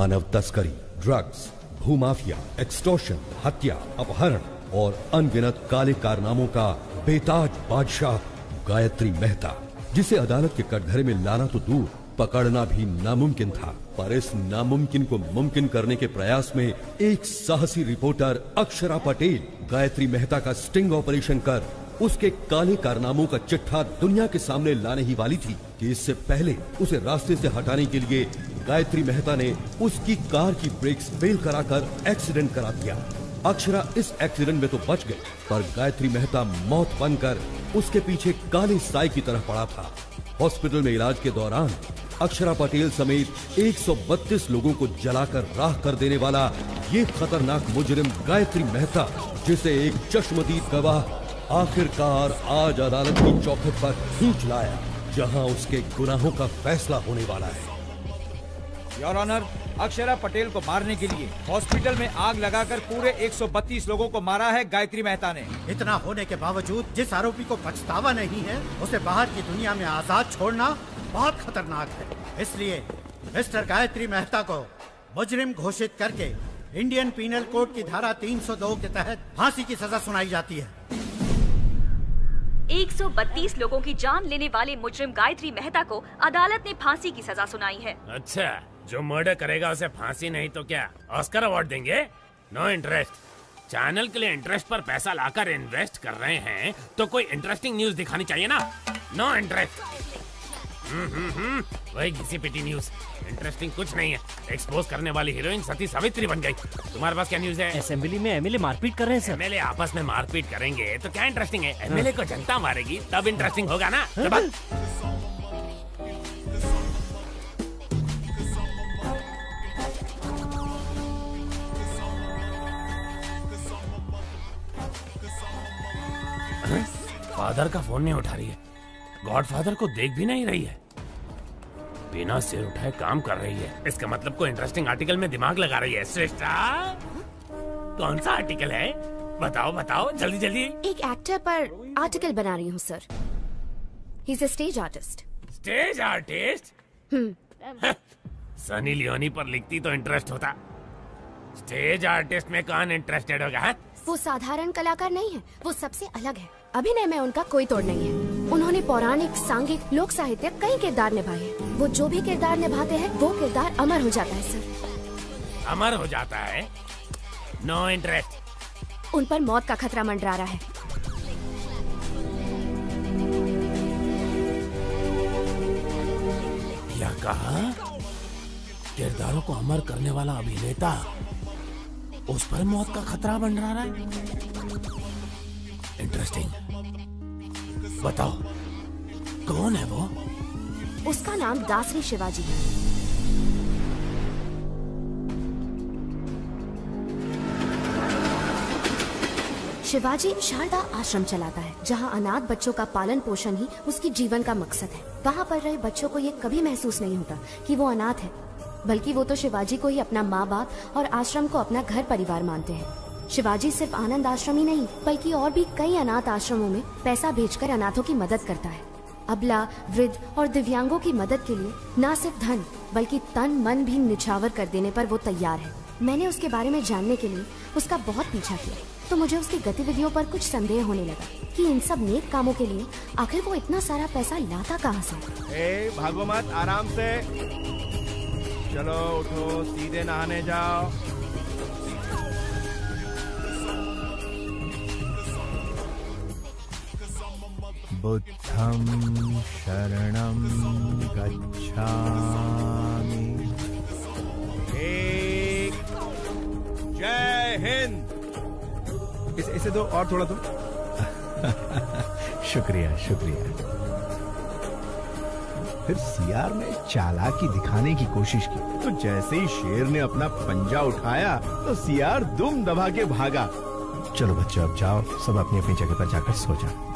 मानव तस्करी, drugs, भूमाफिया, extortion, हत्या, अपहरण और अनगिनत काले कारनामों का बेताज बादशाह गायत्री मेहता, जिसे अदालत के कटघरे में लाना तो दूर, पकड़ना भी नामुमकिन था। पर इस नामुमकिन को मुमकिन करने के प्रयास में एक साहसी रिपोर्टर अक्षरा पटेल गायत्री मेहता का स्टिंग ऑपरेशन कर उसके काले कारनामों का चिट्ठा दुनिया के सामने लाने ही वाली थी कि इससे पहले उसे रास्ते से हटाने के लिए गायत्री मेहता ने उसकी कार की ब्रेक्स फेल कराकर एक्सीडेंट करा दिया। अक्षरा इस एक्सीडेंट में तो बच गई, पर गायत्री मेहता मौत बनकर उसके पीछे काले साए की तरह पड़ा था। हॉस्पिटल में इलाज के दौरान अक्षरा पटेल समेत 132 लोगों को जलाकर राख कर देने वाला ये खतरनाक मुजरिम गायत्री मेहता, जिसे एक चश्मदीद गवाह आखिरकार आज अदालत की चौखट पर खींच लाया, जहां उसके गुनाहों का फैसला होने वाला है। योर ऑनर, अक्षरा पटेल को मारने के लिए हॉस्पिटल में आग लगाकर पूरे 132 लोगों को मारा है गायत्री मेहता ने। इतना होने के बावजूद जिस आरोपी को पछतावा नहीं है, उसे बाहर की दुनिया में आजाद छोड़ना बहुत खतरनाक है। इसलिए मिस्टर गायत्री मेहता को मुजरिम घोषित करके इंडियन पीनल कोड की धारा 302 के तहत फांसी की सजा सुनाई जाती है। 132 लोगों की जान लेने वाले मुजरिम गायत्री मेहता को अदालत ने फांसी की सजा सुनाई है। अच्छा, जो मर्डर करेगा उसे फांसी नहीं तो क्या ऑस्कर अवार्ड देंगे? No interest. चैनल के लिए इंटरेस्ट पर पैसा लाकर इन्वेस्ट कर रहे हैं तो कोई इंटरेस्टिंग न्यूज दिखानी चाहिए ना। No interest. वही घिसी पिटी न्यूज, इंटरेस्टिंग कुछ नहीं है। एक्सपोज करने वाली हीरोइन सती सावित्री बन गई। तुम्हारे पास क्या न्यूज है? असेंबली में एमएलए मारपीट कर रहे हैं सर। एमएलए आपस में मारपीट करेंगे तो क्या इंटरेस्टिंग है? एमएलए को जनता मारेगी तब इंटरेस्टिंग होगा ना। फादर का फोन नहीं उठा रही है, गॉडफादर को देख भी नहीं रही है, बिना सिर उठाए काम कर रही है। इसका मतलब कोई इंटरेस्टिंग आर्टिकल में दिमाग लगा रही है। श्रेष्ठा, कौन सा आर्टिकल है? बताओ बताओ जल्दी जल्दी। एक एक्टर पर आर्टिकल बना रही हूँ sir. He is a stage artist. Stage artist? Sunny Leone पर लिखती तो इंटरेस्ट होता। स्टेज आर्टिस्ट में कौन इंटरेस्टेड होगा? है? वो साधारण कलाकार नहीं है, वो सबसे अलग है। अभिनय में उनका कोई तोड़ नहीं है। उन्होंने पौराणिक, सांघिक, लोक साहित्य कई किरदार निभाए हैं। वो जो भी किरदार निभाते हैं वो किरदार अमर हो जाता है सर। अमर हो जाता है? No interest. उन पर मौत का खतरा मंडरा रहा है। क्या कहा? किरदारों को अमर करने वाला अभिनेता, उस पर मौत का खतरा मंडरा रहा है? इंटरेस्टिंग। बताओ कौन है वो? उसका नाम दासरी शिवाजी है। शिवाजी शारदा आश्रम चलाता है, जहां अनाथ बच्चों का पालन पोषण ही उसकी जीवन का मकसद है। वहां पढ़ रहे बच्चों को ये कभी महसूस नहीं होता कि वो अनाथ है, बल्कि वो तो शिवाजी को ही अपना माँ बाप और आश्रम को अपना घर परिवार मानते हैं। शिवाजी सिर्फ आनंद आश्रम ही नहीं, बल्कि और भी कई अनाथ आश्रमों में पैसा भेजकर अनाथों की मदद करता है। अबला, वृद्ध और दिव्यांगों की मदद के लिए न सिर्फ धन बल्कि तन मन भी निछावर कर देने पर वो तैयार है। मैंने उसके बारे में जानने के लिए उसका बहुत पीछा किया, तो मुझे उसकी गतिविधियों पर कुछ संदेह होने लगा कि इन सब नेक कामों के लिए आखिर वो इतना सारा पैसा लाता कहाँ से। भागो मत, आराम से चलो, उठो, सीधे नहाने जाओ। बुद्धं शरणं गच्छामि। जय हिंद। इसे दो और थोड़ा दो। शुक्रिया शुक्रिया। फिर सीआर ने चालाकी दिखाने की कोशिश की, तो जैसे ही शेर ने अपना पंजा उठाया तो सीआर दुम दबा के भागा। चलो बच्चों, अब जाओ, सब अपनी अपनी जगह पर जाकर सो जाओ।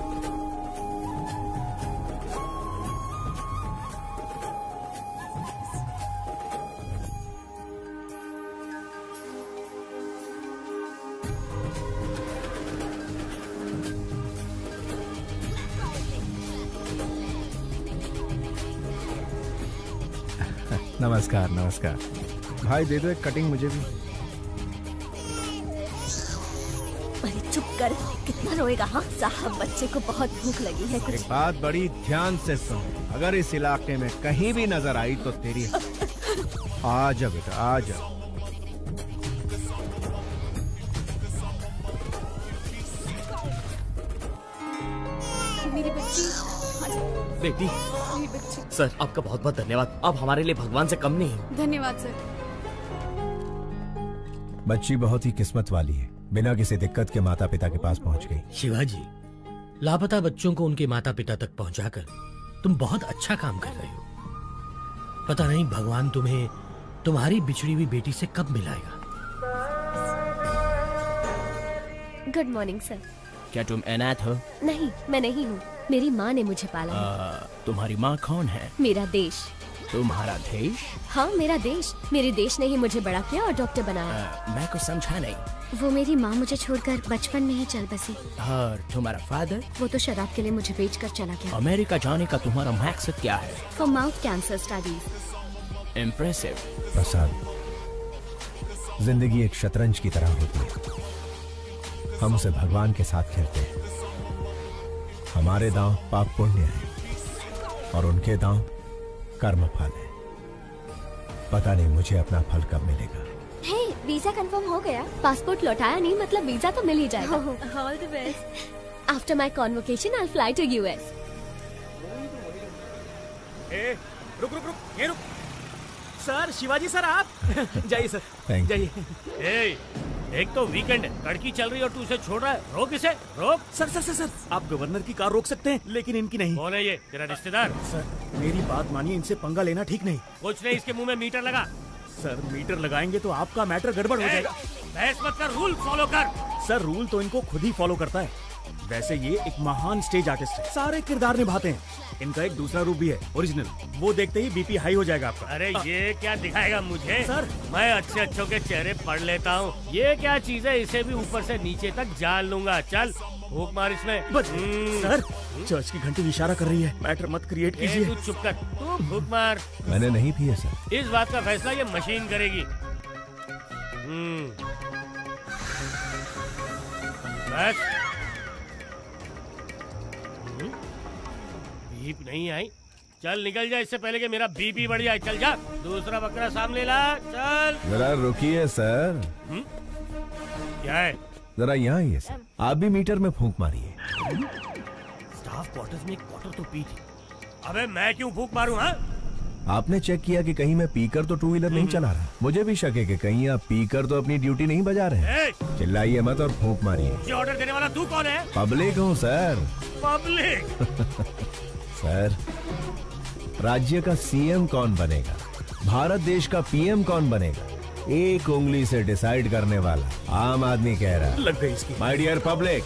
नमस्कार नमस्कार। भाई दे दो एक कटिंग मुझे भी। अरे चुप कर, कितना रोएगा? हाँ साहब, बच्चे को बहुत भूख लगी है। कुछ एक बात बड़ी ध्यान से सुन, अगर इस इलाके में कहीं भी नजर आई तो तेरी आ जा बेटा, आ जा। मेरी बच्ची, बेटी, मेरी बच्ची। सर आपका बहुत बहुत धन्यवाद, आप हमारे लिए भगवान से कम नहीं। धन्यवाद सर। बच्ची बहुत ही किस्मत वाली है, बिना किसी दिक्कत के माता पिता के पास पहुंच गई। शिवाजी, लापता बच्चों को उनके माता पिता तक पहुंचाकर तुम बहुत अच्छा काम कर रहे हो। पता नहीं भगवान तुम्हें तुम्हारी बिछड़ी हुई बेटी से कब मिलाएगा। Good morning sir. क्या तुम अनाथ हो? नहीं, मैं नहीं हूँ, मेरी माँ ने मुझे पाला है। तुम्हारी माँ कौन है? मेरा देश। तुम्हारा देश? हाँ मेरा देश, मेरे देश ने ही मुझे बड़ा किया और डॉक्टर बनाया। मैं कुछ समझा नहीं। वो मेरी माँ मुझे छोड़कर बचपन में ही चल बसी। और तुम्हारा फादर? वो तो शराब के लिए मुझे बेचकर चला गया। अमेरिका जाने का तुम्हारा मकसद क्या है? For mouth cancer studies. Impressive. Prasad, जिंदगी एक शतरंज की तरह होती है, हम उसे भगवान के साथ खेलते हैं। हमारे दांव पाप पुण्य है और उनके दांव कर्म फल है। पता नहीं मुझे अपना फल कब मिलेगा। हे, वीजा कंफर्म हो गया। पासपोर्ट लौटाया नहीं, मतलब वीजा तो मिल ही जाएगा। All the best. After my convocation I fly to US. रुक रुक रुक, ये रुक। सर, शिवाजी सर आप जाइए सर, थैंक यू। ए, एक तो वीकेंड है, लड़की चल रही है और तू उसे छोड़ रहा है। रोक इसे, रोक। सर सर सर सर, आप गवर्नर की कार रोक सकते हैं लेकिन इनकी नहीं। कौन है ये? तेरा रिश्तेदार? सर मेरी बात मानिए, इनसे पंगा लेना ठीक नहीं। कुछ नहीं, इसके मुंह में मीटर लगा। सर मीटर लगाएंगे तो आपका मैटर गड़बड़ हो जाएगा। बहस मत कर, रूल फॉलो कर। सर रूल तो इनको खुद ही फॉलो करता है। वैसे ये एक महान स्टेज आर्टिस्ट है, सारे किरदार निभाते हैं। इनका एक दूसरा रूप भी है, ओरिजिनल। वो देखते ही बीपी हाई हो जाएगा आपका। अरे ये क्या दिखाएगा मुझे? सर मैं अच्छे अच्छों के चेहरे पढ़ लेता हूँ। ये क्या चीज है? इसे भी ऊपर से नीचे तक जान लूंगा। चल फूक मार इसमें। सर चर्च की घंटी इशारा कर रही है, मैटर मत क्रिएट कीजिए। तू चुप कर, तू फूक मार। मैंने नहीं पिया सर। इस बात का फैसला ये मशीन करेगी। बस बीप नहीं आई। चल निकल जा इससे पहले कि मेरा बीपी बढ़ जाए। चल जा, दूसरा बकरा सामने ला। चल जरा रुकिए सर। क्या है? जरा यहाँ आइए सर, आप भी मीटर में फूंक मारिए। स्टाफ क्वार्टर्स में एक क्वार्टर तो पी थी। अबे मैं क्यों फूंक मारूं? हाँ, आपने चेक किया कि कहीं मैं पीकर तो टू व्हीलर नहीं चला रहा? मुझे भी शक है कि कहीं आप पीकर तो अपनी ड्यूटी नहीं बजा रहे हैं। चिल्लाइए मत और फूंक मारिए। ये ऑर्डर देने वाला तू कौन है? पब्लिक हूँ सर। पब्लिक? सर, राज्य का सीएम कौन बनेगा, भारत देश का पीएम कौन बनेगा, एक उंगली से डिसाइड करने वाला आम आदमी कह रहा है। लग गई इसकी। माय डियर पब्लिक,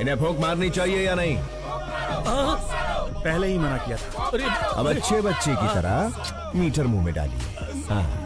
इन्हें फूंक मारनी चाहिए या नहीं? पहले ही मना किया था। अब अच्छे बच्चे की तरह मीटर मुंह में डालिए। हाँ।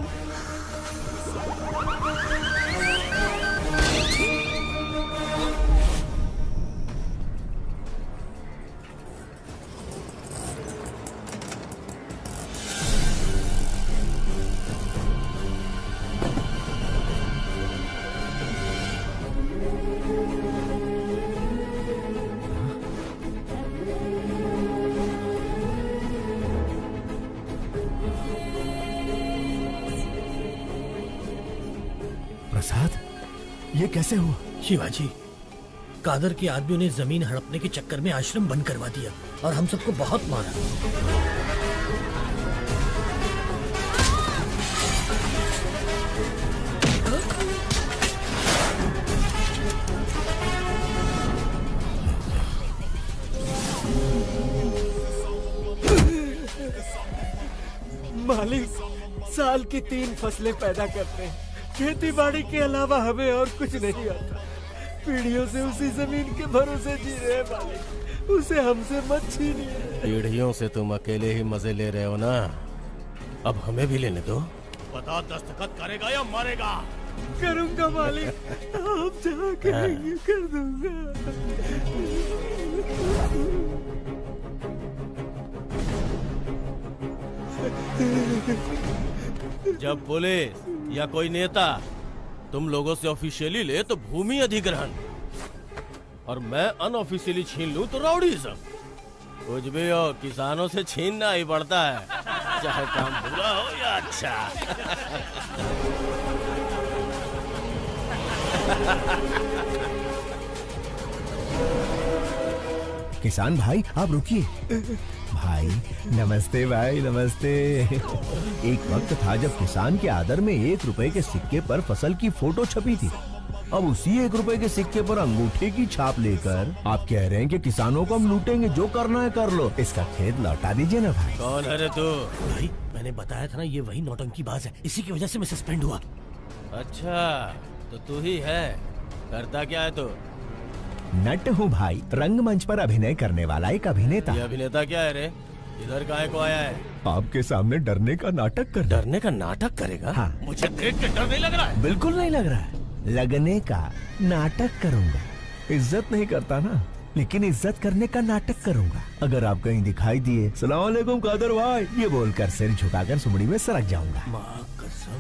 प्रसाद, ये कैसे हुआ? शिवाजी, कादर के आदमियों ने जमीन हड़पने के चक्कर में आश्रम बंद करवा दिया और हम सबको बहुत मारा। मालिक साल की 3 फसलें पैदा करते हैं, खेती बाड़ी के अलावा हमें और कुछ नहीं आता। पीढ़ियों से उसी जमीन के भरोसे जी रहे हैं मालिक, उसे हमसे मत छीनिए। पीढ़ियों से तुम अकेले ही मजे ले रहे हो ना, अब हमें भी लेने दो। बता, दस्तखत करेगा या मारेगा? करूंगा मालिक, आप जहाँ कहेंगे कर दूंगा। जब पुलिस या कोई नेता तुम लोगों से ऑफिशियली ले तो भूमि अधिग्रहण, और मैं अनऑफिशियली छीन लूं तो राउडीज़म। कुछ भी हो, किसानों से छीनना ही पड़ता है, चाहे काम बुरा हो या अच्छा। किसान भाई आप रुकिए। भाई नमस्ते, भाई नमस्ते। एक वक्त था जब किसान के आदर में 1 रुपए के सिक्के पर फसल की फोटो छपी थी। अब उसी 1 रुपए के सिक्के पर अंगूठे की छाप लेकर आप कह रहे हैं कि किसानों को हम लूटेंगे, जो करना है कर लो। इसका खेत लौटा दीजिए ना भाई। कौन है रे तू? भाई मैंने बताया था ना, ये वही नौटंकीबाज है, इसी की वजह से मैं सस्पेंड हुआ। अच्छा तो तू ही है, करता क्या है तू? नट हूँ भाई, रंगमंच पर अभिनय करने वाला एक अभिनेता। ये अभिनेता क्या है रे? इधर काहे को आया है? आपके सामने डरने का नाटक कर। डरने का नाटक करेगा? हाँ। मुझे देख के डर नहीं लग रहा है? बिल्कुल नहीं लग रहा है। लगने का नाटक करूंगा। इज्जत नहीं करता ना, लेकिन इज्जत करने का नाटक करूंगा। अगर आप कहीं दिखाई दिए सलाम अलैकुम कादर भाई ये बोलकर सिर झुकाकर सुमड़ी में सरक जाऊंगा।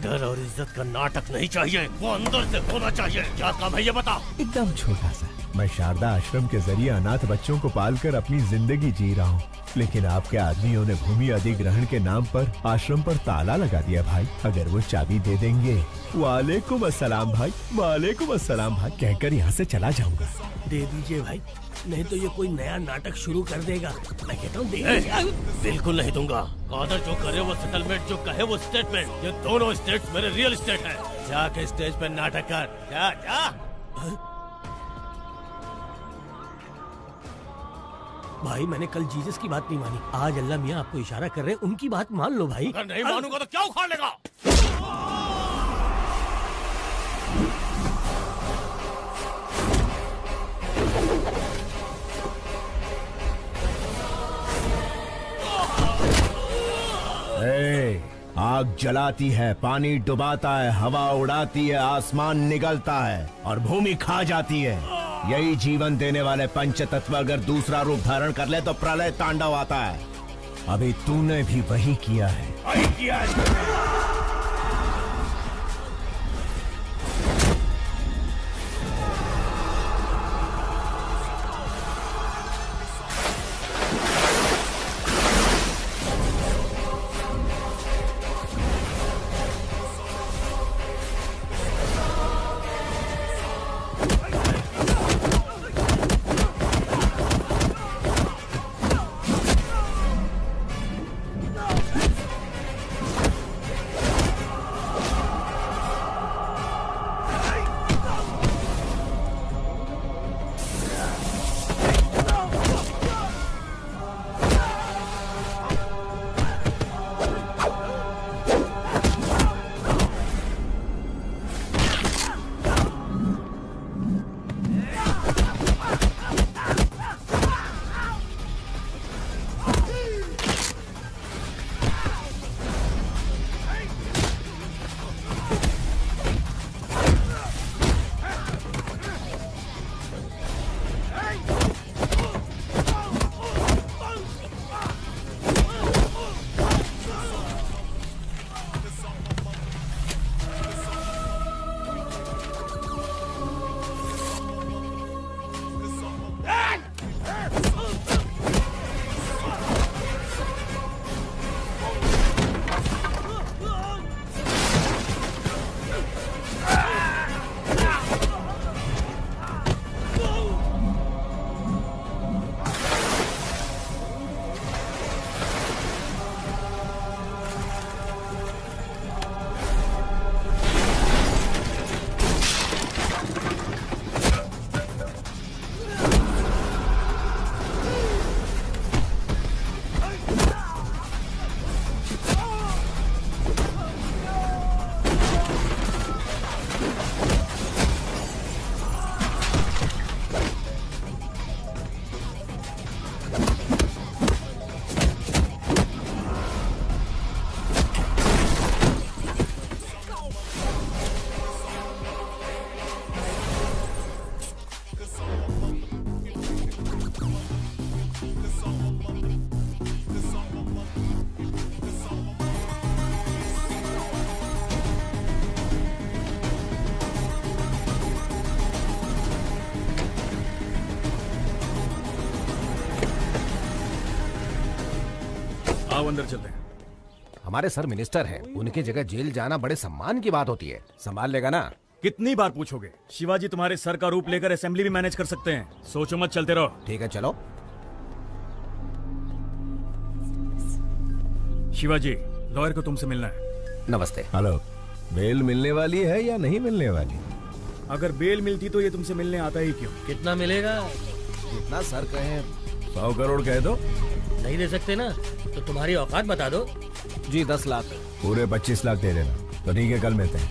डर और इज्जत का नाटक नहीं चाहिए, वो अंदर से होना चाहिए। क्या काम है ये बताओ? एकदम छोटा सा। मैं शारदा आश्रम के जरिए अनाथ बच्चों को पालकर अपनी जिंदगी जी रहा हूँ, लेकिन आपके आदमियों ने भूमि अधिग्रहण के नाम पर आश्रम पर ताला लगा दिया भाई। अगर वो चाबी दे देंगे, वालेकुम अस्सलाम भाई, वालेकुम अस्सलाम भाई कहकर यहाँ से चला जाऊंगा। दे दीजिए भाई, नहीं तो ये कोई नया नाटक शुरू कर देगा। मैं कहता हूँ बिल्कुल नहीं दूंगा। कादर जो करे वो सेटलमेंट, जो कहे वो स्टेटमेंट। ये दोनों स्टेट्स मेरे रियल स्टेट है। जाके स्टेज पे नाटक कर, जा जा। भाई मैंने कल जीसस की बात नहीं मानी, आज अल्लाह मियाँ आपको इशारा कर रहे हैं, उनकी बात मान लो भाई। अगर नहीं मानूंगा तो क्या उखाड़ लेगा? आग जलाती है, पानी डुबाता है, हवा उड़ाती है, आसमान निगलता है और भूमि खा जाती है। यही जीवन देने वाले पंच तत्व अगर दूसरा रूप धारण कर ले तो प्रलय तांडव आता है। अभी तूने भी वही किया है। अंदर चलते हैं। हमारे सर मिनिस्टर हैं, उनकी जगह जेल जाना बड़े सम्मान की बात होती है। संभाल लेगा ना? कितनी बार पूछोगे? शिवाजी तुम्हारे सर का रूप लेकर असेंबली भी मैनेज कर सकते हैं। सोचो मत, चलते रहो। ठीक है, चलो। शिवाजी, लॉयर को तुमसे मिलना है। नमस्ते। हेलो, बेल मिलने वाली है या नहीं मिलने वाली? अगर बेल मिलती तो ये तुमसे मिलने आता ही क्यों? कितना मिलेगा? जितना सर कहें। 100 करोड़ कह दो। नहीं दे सकते ना तो तुम्हारी औकात बता दो। जी 10 लाख। पूरे 25 लाख दे देना। तो ठीक है, कल मिलते हैं।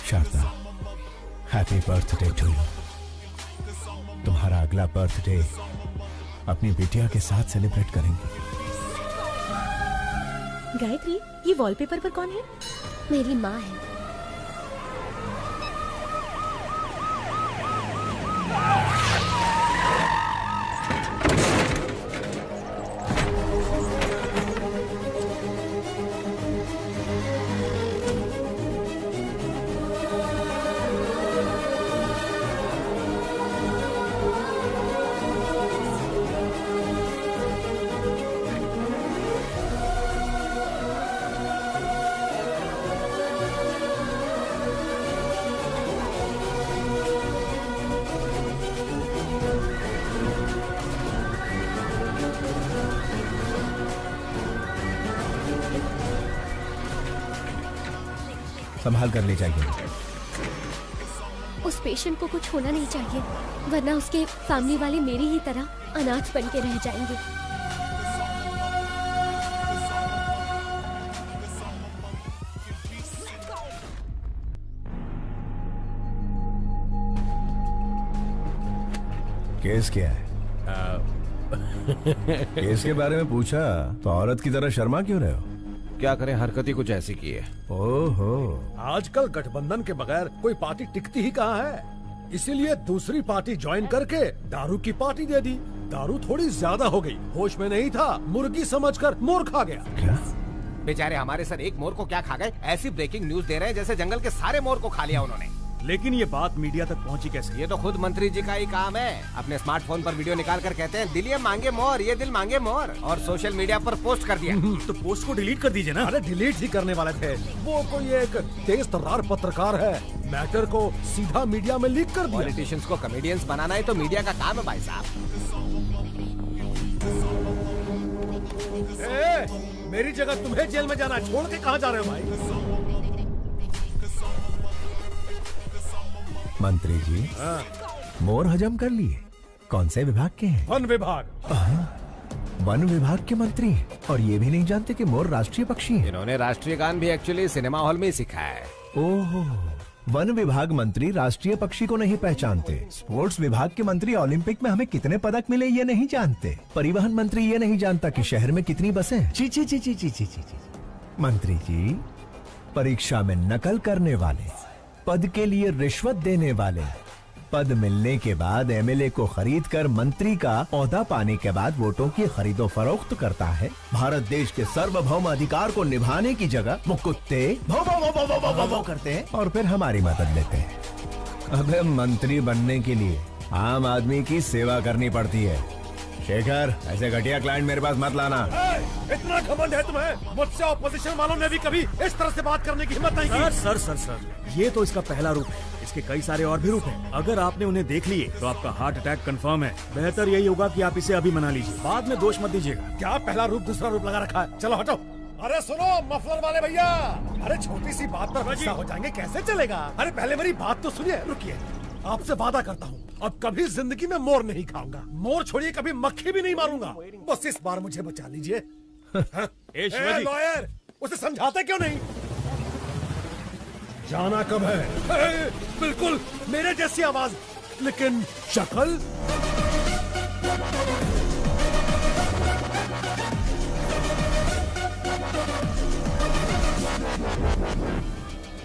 Sharda, happy birthday to you. तुम्हारा अगला बर्थडे अपनी बिटिया के साथ सेलिब्रेट करेंगे। गायत्री, ये वॉलपेपर पर कौन है? मेरी माँ है। संभाल कर ले जाइए। उस पेशेंट को कुछ होना नहीं चाहिए, वरना उसके फैमिली वाले मेरी ही तरह अनाथ बन के रह जाएंगे। केस क्या है? केस के बारे में पूछा तो औरत की तरह शर्मा क्यों रहे हो? क्या करें, हरकत ही कुछ ऐसी की है। ओहो, आजकल गठबंधन के बगैर कोई पार्टी टिकती ही कहाँ है, इसीलिए दूसरी पार्टी ज्वाइन करके दारू की पार्टी दे दी। दारू थोड़ी ज्यादा हो गई, होश में नहीं था, मुर्गी समझकर मोर खा गया। क्या? बेचारे हमारे सर एक मोर को क्या खा गए? ऐसी ब्रेकिंग न्यूज दे रहे हैं जैसे जंगल के सारे मोर को खा लिया उन्होंने। लेकिन ये बात मीडिया तक पहुंची कैसे? ये तो खुद मंत्री जी का ही काम है। अपने स्मार्टफोन पर वीडियो निकाल कर कहते हैं दिल ये मांगे मोर, ये दिल मांगे मोर, और सोशल मीडिया पर पोस्ट कर दिया। तो पोस्ट को डिलीट कर दीजिए ना। अरे डिलीट ही करने वाले थे, वो कोई एक तेज तर्रार पत्रकार है, मैटर को सीधा मीडिया में लीक कर दिया। पॉलिटिशियंस को कॉमेडियंस बनाना ही तो मीडिया का काम है भाई साहब। मेरी जगह तुम्हें जेल में जाना, छोड़ के कहाँ जा रहे हो भाई? मंत्री जी, मोर हजम कर लिए। कौन से विभाग के हैं? वन विभाग। वन विभाग के मंत्री हैं और ये भी नहीं जानते कि मोर राष्ट्रीय पक्षी है। इन्होंने राष्ट्रीय गान भी एक्चुअली सिनेमा हॉल में ही सीखा है। ओहो, वन विभाग मंत्री राष्ट्रीय पक्षी को नहीं पहचानते। स्पोर्ट्स विभाग के मंत्री ओलंपिक में हमें कितने पदक मिले ये नहीं जानते। परिवहन मंत्री ये नहीं जानता कि शहर में कितनी बसें हैं। ची ची ची ची ची ची ची। मंत्री जी, परीक्षा में नकल करने वाले, पद के लिए रिश्वत देने वाले, पद मिलने के बाद एमएलए को खरीद कर मंत्री का ओहदा पाने के बाद वोटों की खरीदो फरोख्त करता है। भारत देश के सार्वभौम अधिकार को निभाने की जगह वो कुत्ते भौ भौ भौ भौ भौ भौ भौ करते हैं और फिर हमारी मदद लेते हैं। अबे मंत्री बनने के लिए आम आदमी की सेवा करनी पड़ती है। शेखर, ऐसे घटिया क्लाइंट मेरे पास मत लाना। इतना घमंड है तुम्हें? मुझसे ऑपोजिशन वालों ने भी कभी इस तरह से बात करने की हिम्मत नहीं की। सर, ये तो इसका पहला रूप है। इसके कई सारे और भी रूप हैं। अगर आपने उन्हें देख लिए तो आपका हार्ट अटैक कंफर्म है। बेहतर यही होगा कि आप इसे अभी मना लीजिए, बाद में दोष मत दीजिएगा। क्या पहला रूप दूसरा रूप लगा रखा है? चलो हटो। अरे सुनो मफलर वाले भैया, अरे छोटी सी बात पर गुस्सा हो जाएंगे, कैसे चलेगा? अरे पहले मेरी बात तो सुनिए। रुकिए, आपसे वादा करता हूँ अब कभी जिंदगी में मोर नहीं खाऊंगा। मोर छोड़िए, कभी मक्खी भी नहीं मारूंगा। बस इस बार मुझे बचा लीजिए। लॉयर, उसे समझाते क्यों नहीं? जाना कब है? बिल्कुल मेरे जैसी आवाज, लेकिन शक्ल।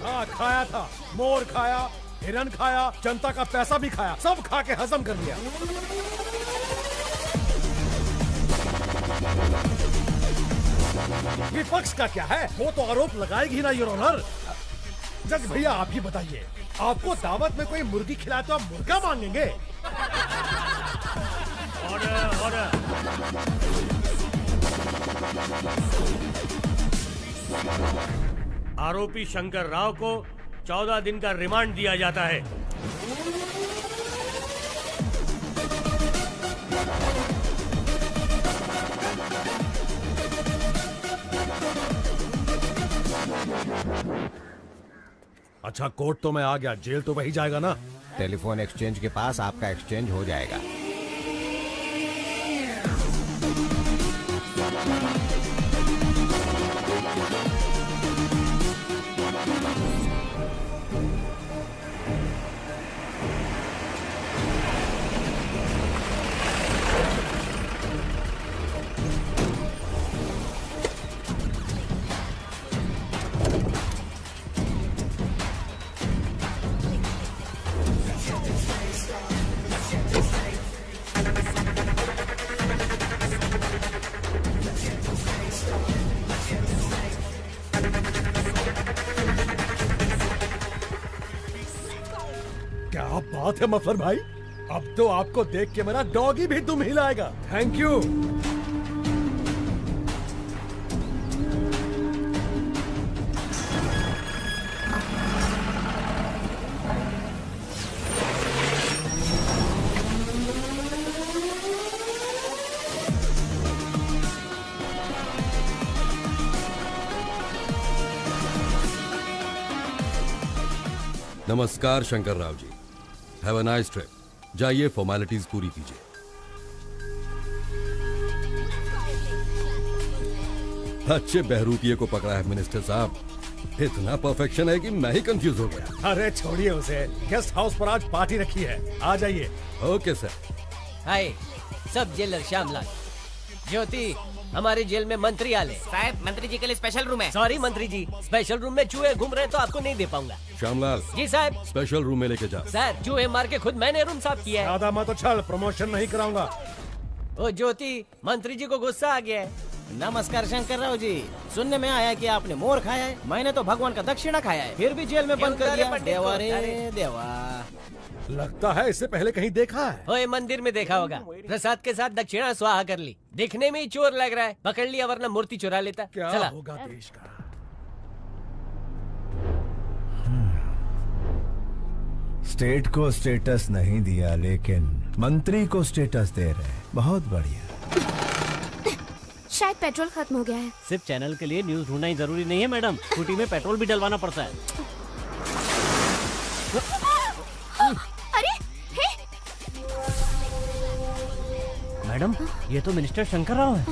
हाँ, खाया था, मोर खाया, हिरन खाया, जनता का पैसा भी खाया, सब खा के हजम कर लिया। विपक्ष का क्या है? वो तो आरोप लगाएगी ना योर ऑनर। जज भैया आप ही बताइए, आपको दावत में कोई मुर्गी खिलाए तो आप मुर्गा मांगेंगे? Order order. आरोपी शंकर राव को 14 दिन का रिमांड दिया जाता है। अच्छा, कोर्ट तो मैं आ गया, जेल तो वही जाएगा ना? टेलीफोन एक्सचेंज के पास आपका एक्सचेंज हो जाएगा। क्या बात है मफलर भाई, अब तो आपको देख के मेरा डॉगी भी दुम हिलाएगा। Thank you. नमस्कार Shankar Rao ji, have a nice trip. जाइए फॉर्मेलिटीज पूरी कीजिए। अच्छे बहरूपिये को पकड़ा है मिनिस्टर साहब, इतना परफेक्शन है कि मैं ही कंफ्यूज हो गया। अरे छोड़िए उसे, गेस्ट हाउस पर आज पार्टी रखी है, आ जाइए। Okay sir. हाय, सब जेलर श्यामलाल। ज्योति, हमारे जेल में मंत्री आले। साहब, मंत्री जी के लिए स्पेशल रूम है। सॉरी मंत्री जी, स्पेशल रूम में चूहे घूम रहे हैं तो आपको नहीं दे पाऊंगा। श्यामलाल जी साहब। स्पेशल रूम में लेके जा। सर, चूहे मार के खुद मैंने रूम साफ किया है। ज्यादा मत उछल, प्रमोशन नहीं कराऊंगा। ओ ज्योति, मंत्री जी को गुस्सा आ गया है। नमस्कार शंकर राव जी, सुनने में आया कि आपने मोर खाया है। मैंने तो भगवान का दक्षिणा खाया है, फिर भी जेल में बंद कर दिया। देवा रे देवा। लगता है इससे पहले कहीं देखा है। ओए, मंदिर में देखा होगा। प्रसाद के साथ दक्षिणा स्वाहा कर ली। दिखने में ही चोर लग रहा है, पकड़ लिया वरना मूर्ति चुरा लेता। क्या चला। होगा देश का। स्टेट को स्टेटस नहीं दिया, लेकिन मंत्री को स्टेटस दे रहे। बहुत बढ़िया। शायद पेट्रोल खत्म हो गया है। सिर्फ चैनल के लिए न्यूज ढूंढना ही जरूरी नहीं है मैडम, स्कूटी में पेट्रोल भी डलवाना पड़ता है। अरे हे! मैडम, ये तो मिनिस्टर शंकर राव है।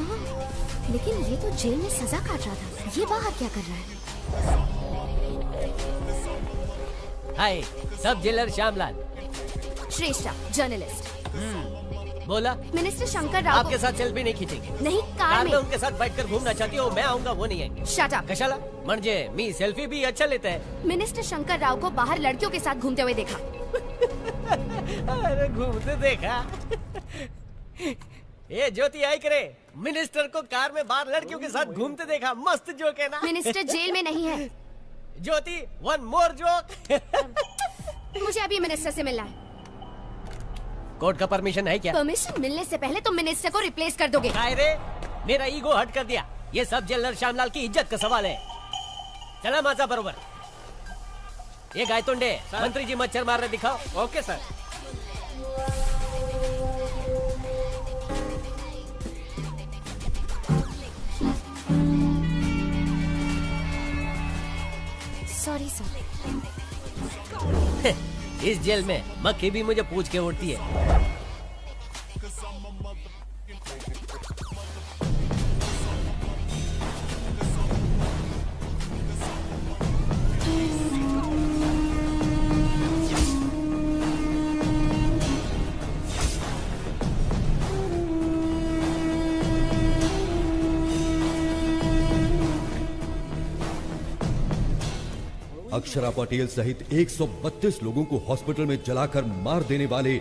लेकिन ये तो जेल में सजा काट रहा था, ये बाहर क्या कर रहा है? हाय, सब जेलर श्यामलाल। श्रेष्ठा, जर्नलिस्ट। बोला, मिनिस्टर शंकर राव आपके साथ सेल्फी नहीं खींचेंगे। नहीं, कार में उनके साथ बैठकर घूमना चाहती हो, मैं आऊंगा, वो नहीं आएंगे। Shut up. कशाला म्हणजे मी सेल्फी भी अच्छा लेता है। मिनिस्टर शंकर राव को बाहर लड़कियों के साथ घूमते हुए देखा। अरे घूमते देखा? ये ज्योति आई करे, मिनिस्टर को कार में बाहर लड़कियों के साथ घूमते देखा। मस्त जोक है ना? मिनिस्टर जेल में नहीं है। ज्योति, वन मोर जोक। मुझे अभी मिनिस्टर से मिलना है। कोर्ट का परमिशन है क्या? परमिशन मिलने से पहले तुम मिनिस्टर को रिप्लेस कर दोगे। रे, मेरा ईगो हट कर दिया। ये सब जेलर श्यामलाल की इज्जत का सवाल है। चला माजा बरोबर। ये गायतोंडे, मंत्री जी मच्छर मार रहे दिखाओ। Okay sir. Sorry sir. इस जेल में मक्खी भी मुझे पूछ के उड़ती है। अक्षरा पटेल सहित 132 लोगों को हॉस्पिटल में जलाकर मार देने वाले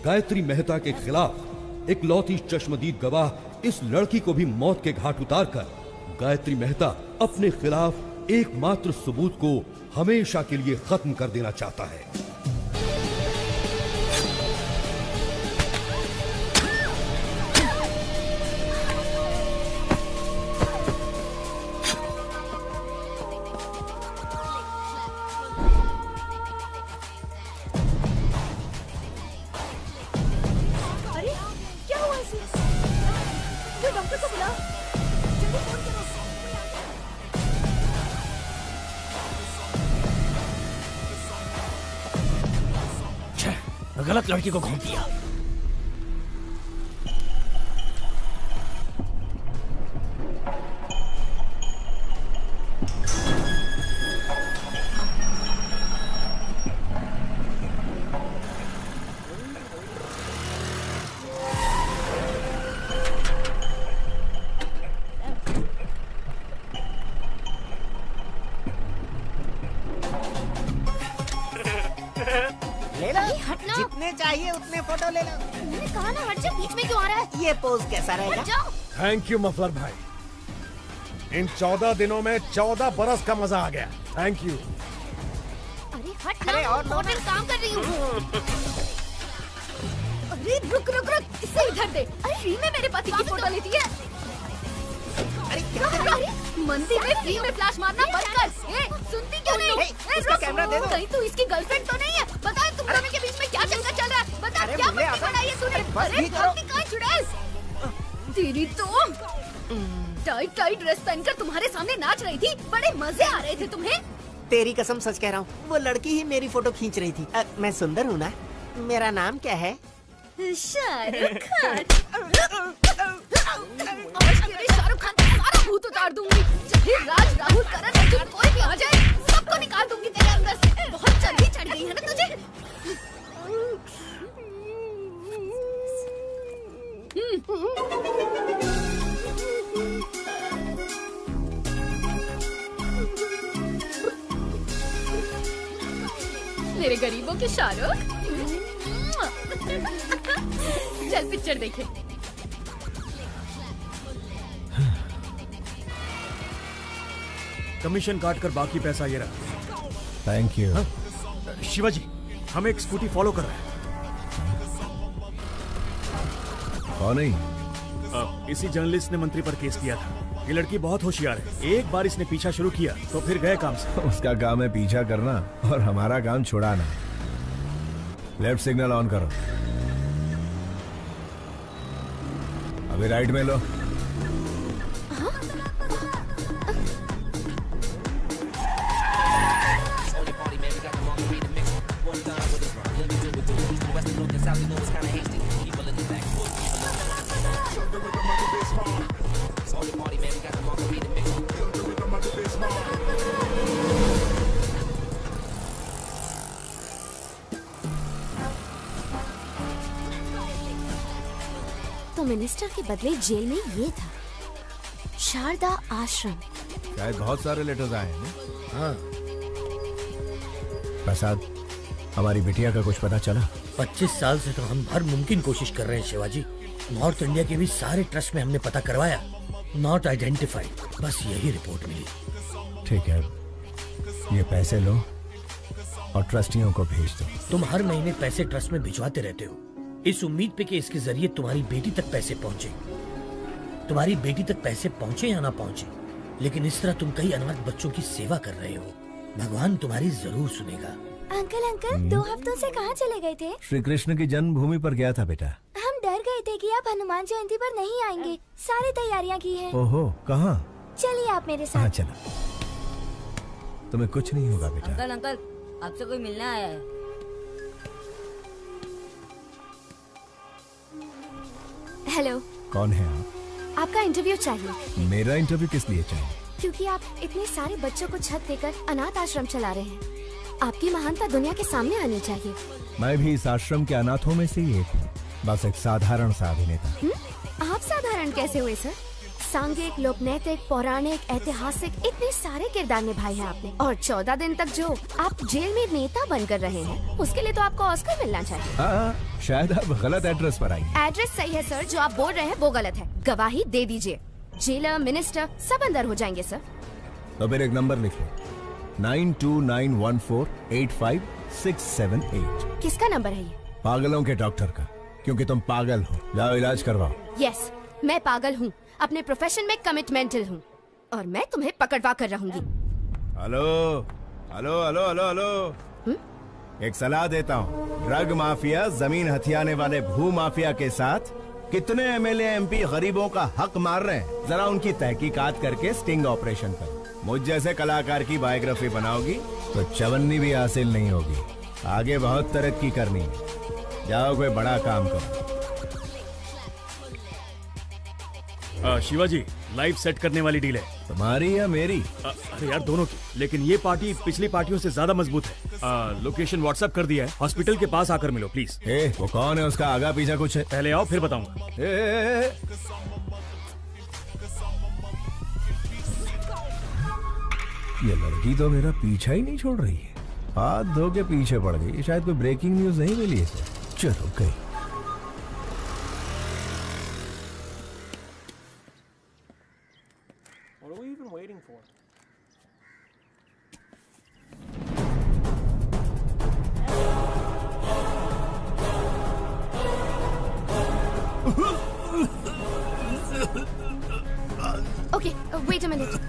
गायत्री मेहता के खिलाफ इकलौती चश्मदीद गवाह इस लड़की को भी मौत के घाट उतारकर गायत्री मेहता अपने खिलाफ एकमात्र सबूत को हमेशा के लिए खत्म कर देना चाहता है। अरे क्या हुआ इसे? कोई डॉक्टर को बुलाओ, जल्दी फोन करो। गलत लड़की को घूम दिया। ले लो, जितने चाहिए उतने फोटो ले लो। मैंने कहा ना हट जा, बीच में क्यों आ रहा है? ये पोज कैसा रहेगा? हट जाओ। थैंक यू मफलर भाई, इन 14 दिनों में 14 बरस का मजा आ गया। Thank you. अरे हट ना, और मॉडल काम कर रही हूँ। अरे रुक रुक रुक, इसे इधर दे। अरे फ्री में मेरे पति की फोटो लेती है। अरे क्या कर रही है? मंदिर में फ्री में फ्लैश मारना बंद कर। ए, सुनती क्यों नहीं? इसका कैमरा दे दो। कहीं तू इसकी गर्लफ्रेंड तो नहीं है? बता तुम दोनों के बीच में क्या चक्कर चल रहा है? बता क्या बंदी बनाई है तूने? अरे भाभी कहाँ चुड़ैल? तेरी तो टाइट टाइट ड्रेस पहनकर तुम्हारे सामने नाच रही थी, बड़े मजे आ रहे थे तुम्हें। तेरी कसम सच कह रहा हूँ, वो लड़की ही मेरी फोटो खींच रही थी। मैं सुंदर हूँ ना? मेरा नाम क्या है? शाहरुख खान। आज तेरे शाहरुख खान का सारा भूत उतार दूंगी। चाहे राज, राहुल, करण, अर्जुन कोई भी आ जाए, सबको निकाल दूंगी तेरे अंदर से। बहुत जल्दी चढ़ गई है ना तुझे? मेरे गरीबों के शाहरुख। चल पिक्चर देखें। कमीशन काट कर बाकी पैसा ये रहा। Thank you. शिवाजी, हम एक स्कूटी फॉलो कर रहे हैं। कौन है? इसी जर्नलिस्ट ने मंत्री पर केस किया था। ये लड़की बहुत होशियार है। एक बार इसने पीछा शुरू किया तो फिर गए काम से। उसका काम है पीछा करना और हमारा काम छुड़ाना। लेफ्ट सिग्नल ऑन करो। अभी राइट में लो। तो मिनिस्टर के बदले जेल में ये था, शारदा आश्रम। शायद बहुत सारे लेटर्स आए हैं ना? हाँ। प्रसाद, हमारी बिटिया का कुछ पता चला? 25 साल से तो हम हर मुमकिन कोशिश कर रहे हैं शिवाजी। नॉर्थ इंडिया के भी सारे ट्रस्ट में हमने पता करवाया, नॉट आइडेंटिफाइड। बस यही रिपोर्ट मिली। ठीक है, ये पैसे लो और ट्रस्टियों को भेज दो। तुम हर महीने पैसे ट्रस्ट में भिजवाते रहते हो, इस उम्मीद पे कि इसके जरिए तुम्हारी बेटी तक पैसे पहुंचे। तुम्हारी बेटी तक पैसे पहुंचे या ना पहुंचे, लेकिन इस तरह तुम कई अनाथ बच्चों की सेवा कर रहे हो। भगवान तुम्हारी जरूर सुनेगा। अंकल अंकल, 2 हफ्तों से कहाँ चले गए थे? श्री कृष्ण की जन्मभूमि पर गया था बेटा। हम डर गए थे कि आप हनुमान जयंती पर नहीं आएंगे। सारी तैयारियां की हैं। ओहो, कहाँ? चलिए आप मेरे साथ। हाँ चलो, तुम्हें कुछ नहीं होगा बेटा। अंकल अंकल, आपसे कोई मिलने आया है। हेलो। कौन है आप? आपका इंटरव्यू चाहिए। मेरा इंटरव्यू किस लिए चाहिए? क्योंकि आप इतने सारे बच्चों को छत देकर अनाथ आश्रम चला रहे हैं। आपकी महानता दुनिया के सामने आनी चाहिए। मैं भी इस आश्रम के अनाथों में से ही एक हूँ, बस एक साधारण सा अभिनेता। आप साधारण कैसे हुए सर? सांघिक, लोकनैतिक, पौराणिक, ऐतिहासिक, इतने सारे किरदार निभाए हैं आपने। और 14 दिन तक जो आप जेल में नेता बनकर रहे हैं, उसके लिए तो आपको ऑस्कर मिलना चाहिए। हाँ, शायद आप गलत एड्रेस पर आई। एड्रेस सही है सर, जो आप बोल रहे हैं वो गलत है। गवाही दे दीजिए। जेलर, मिनिस्टर सब अंदर हो जाएंगे सर। तो फिर एक नंबर लिख लो, 9291485678। किसका नंबर है ये? पागलों के डॉक्टर का, क्योंकि तुम पागल हो। जाओ इलाज करवाओ। यस, मैं पागल हूँ, अपने प्रोफेशन में कमिटमेंटल हूँ और मैं तुम्हें पकड़वा कर रहूंगी। Hello hello hello hello hello, एक सलाह देता हूँ। ड्रग माफिया जमीन हथियाने वाले भू माफिया के साथ कितने एमएलए एमपी गरीबों का हक मार रहे हैं, जरा उनकी तहकीकात करके स्टिंग ऑपरेशन करो। मुझ जैसे कलाकार की बायोग्राफी बनाओगी तो चवन्नी भी हासिल नहीं होगी। आगे बहुत तरक्की करनी है, जाओ कोई बड़ा काम करो। शिवाजी, लाइव सेट करने वाली डील है। तुम्हारी या मेरी? अरे यार दोनों की, लेकिन ये पार्टी पिछली पार्टियों से ज्यादा मजबूत है। लोकेशन व्हाट्सएप कर दिया है, हॉस्पिटल के पास आकर मिलो प्लीज। वो कौन है, उसका आगा पीछा कुछ है? पहले आओ फिर बताऊंगा। ये लड़की तो मेरा पीछा ही नहीं छोड़ रही है, हाथ धो के पीछे पड़ गई। शायद कोई ब्रेकिंग न्यूज नहीं मिली इसे। चलो गई। Okay, wait a minute.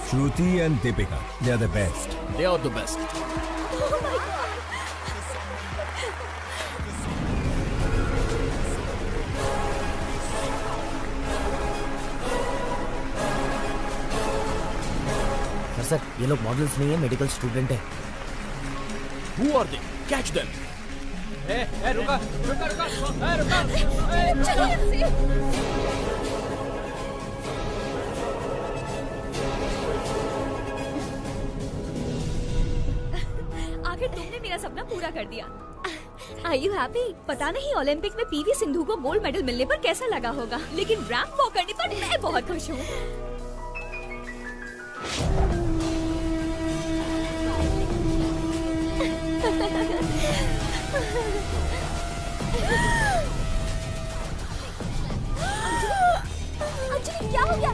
Shruti and Deepika, they are the best. They are the best. Oh my God. Sir, ये लोग मॉडल्स नहीं है, मेडिकल स्टूडेंट है। Who are they? Catch them. रुका। आखिर तुमने मेरा सपना पूरा कर दिया। Are you happy? पता नहीं ओलंपिक में पीवी सिंधु को गोल्ड मेडल मिलने पर कैसा लगा होगा, लेकिन रैंप वॉक करने पर मैं बहुत खुश हूँ। अंजलि, क्या हो गया?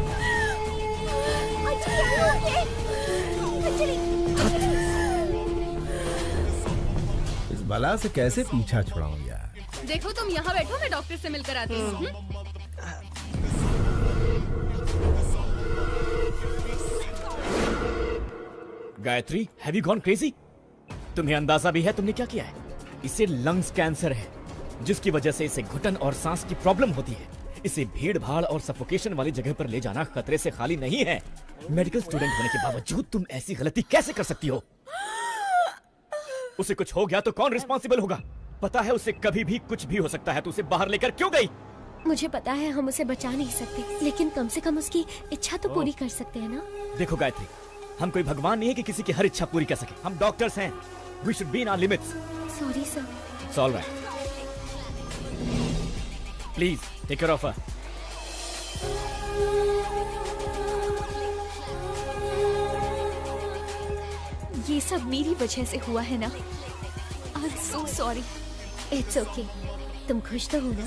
Anjali, are you okay? Anjali. इस बला से कैसे पीछा छुड़ाऊं यार? देखो तुम यहाँ बैठो, मैं डॉक्टर से मिलकर आती हूँ। Gayatri, have you gone crazy? तुम्हें अंदाजा भी है तुमने क्या किया है? इसे लंग्स कैंसर है, जिसकी वजह से इसे घुटन और सांस की प्रॉब्लम होती है। इसे भीड़ भाड़ और सफोकेशन वाली जगह पर ले जाना खतरे से खाली नहीं है। मेडिकल स्टूडेंट होने के बावजूद तुम ऐसी गलती कैसे कर सकती हो? उसे कुछ हो गया तो कौन रिस्पॉन्सिबल होगा? पता है उसे कभी भी कुछ भी हो सकता है, तो उसे बाहर लेकर क्यों गई? मुझे पता है हम उसे बचा नहीं सकते, लेकिन कम से कम उसकी इच्छा तो पूरी कर सकते हैं ना? देखो गायत्री, हम कोई भगवान नहीं है कि किसी की हर इच्छा पूरी कर सके। हम डॉक्टर्स हैं। We should be in our limits. Sorry, sir. It's all right. Please, take care of her. ये सब मेरी वजह से हुआ है ना? so sorry. It's okay. तुम खुश तो हो ना?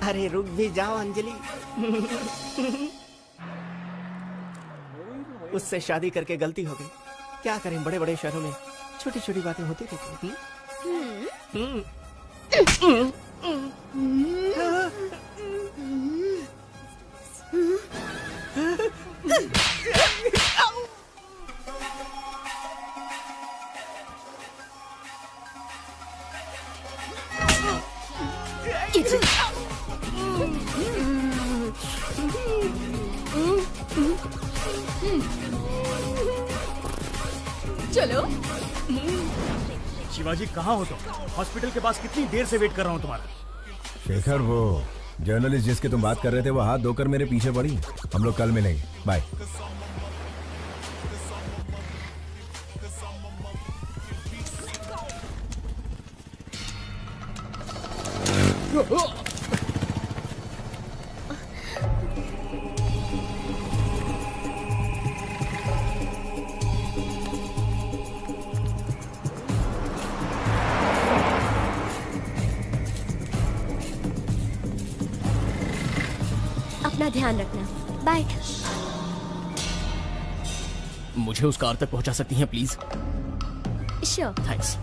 अरे रुक भी जाओ अंजलि। उससे शादी करके गलती हो गई। क्या करें, बड़े बड़े शहरों में छोटी छोटी बातें होती रहती हैं। चलो। शिवाजी कहाँ हो तुम? हॉस्पिटल के पास कितनी देर से वेट कर रहा हूँ तुम्हारा। शेखर, वो जर्नलिस्ट जिसके तुम बात कर रहे थे वो हाथ धोकर मेरे पीछे पड़ी। हम लोग कल मिलेंगे, बाय। अपना ध्यान रखना, बाय। मुझे उस कार तक पहुंचा सकती हैं प्लीज? श्योर। थैंक्स।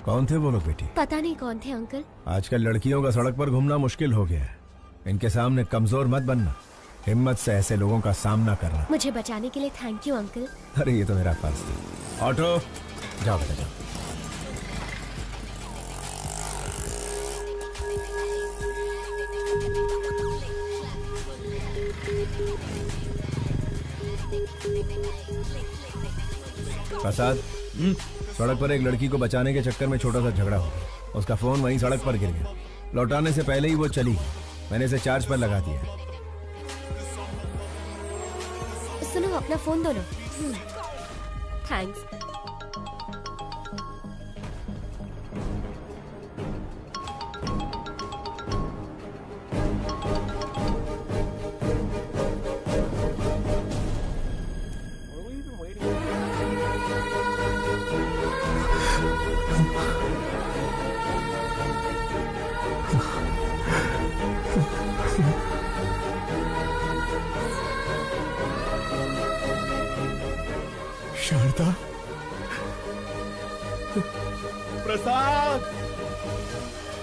कौन थे वो लोग बेटी? पता नहीं कौन थे अंकल। आजकल लड़कियों का सड़क पर घूमना मुश्किल हो गया है। इनके सामने कमजोर मत बनना, हिम्मत से ऐसे लोगों का सामना करना। मुझे बचाने के लिए थैंक यू अंकल। अरे ये तो मेरा फर्ज था। ऑटो जाओ बेटा जाओ। प्रसाद, सड़क पर एक लड़की को बचाने के चक्कर में छोटा सा झगड़ा हो गया। उसका फोन वहीं सड़क पर गिर गया। लौटाने से पहले ही वो चली गई। मैंने इसे चार्ज पर लगा दिया। सुनो, अपना फोन दो ना। थैंक्स। शारदा, प्रसाद,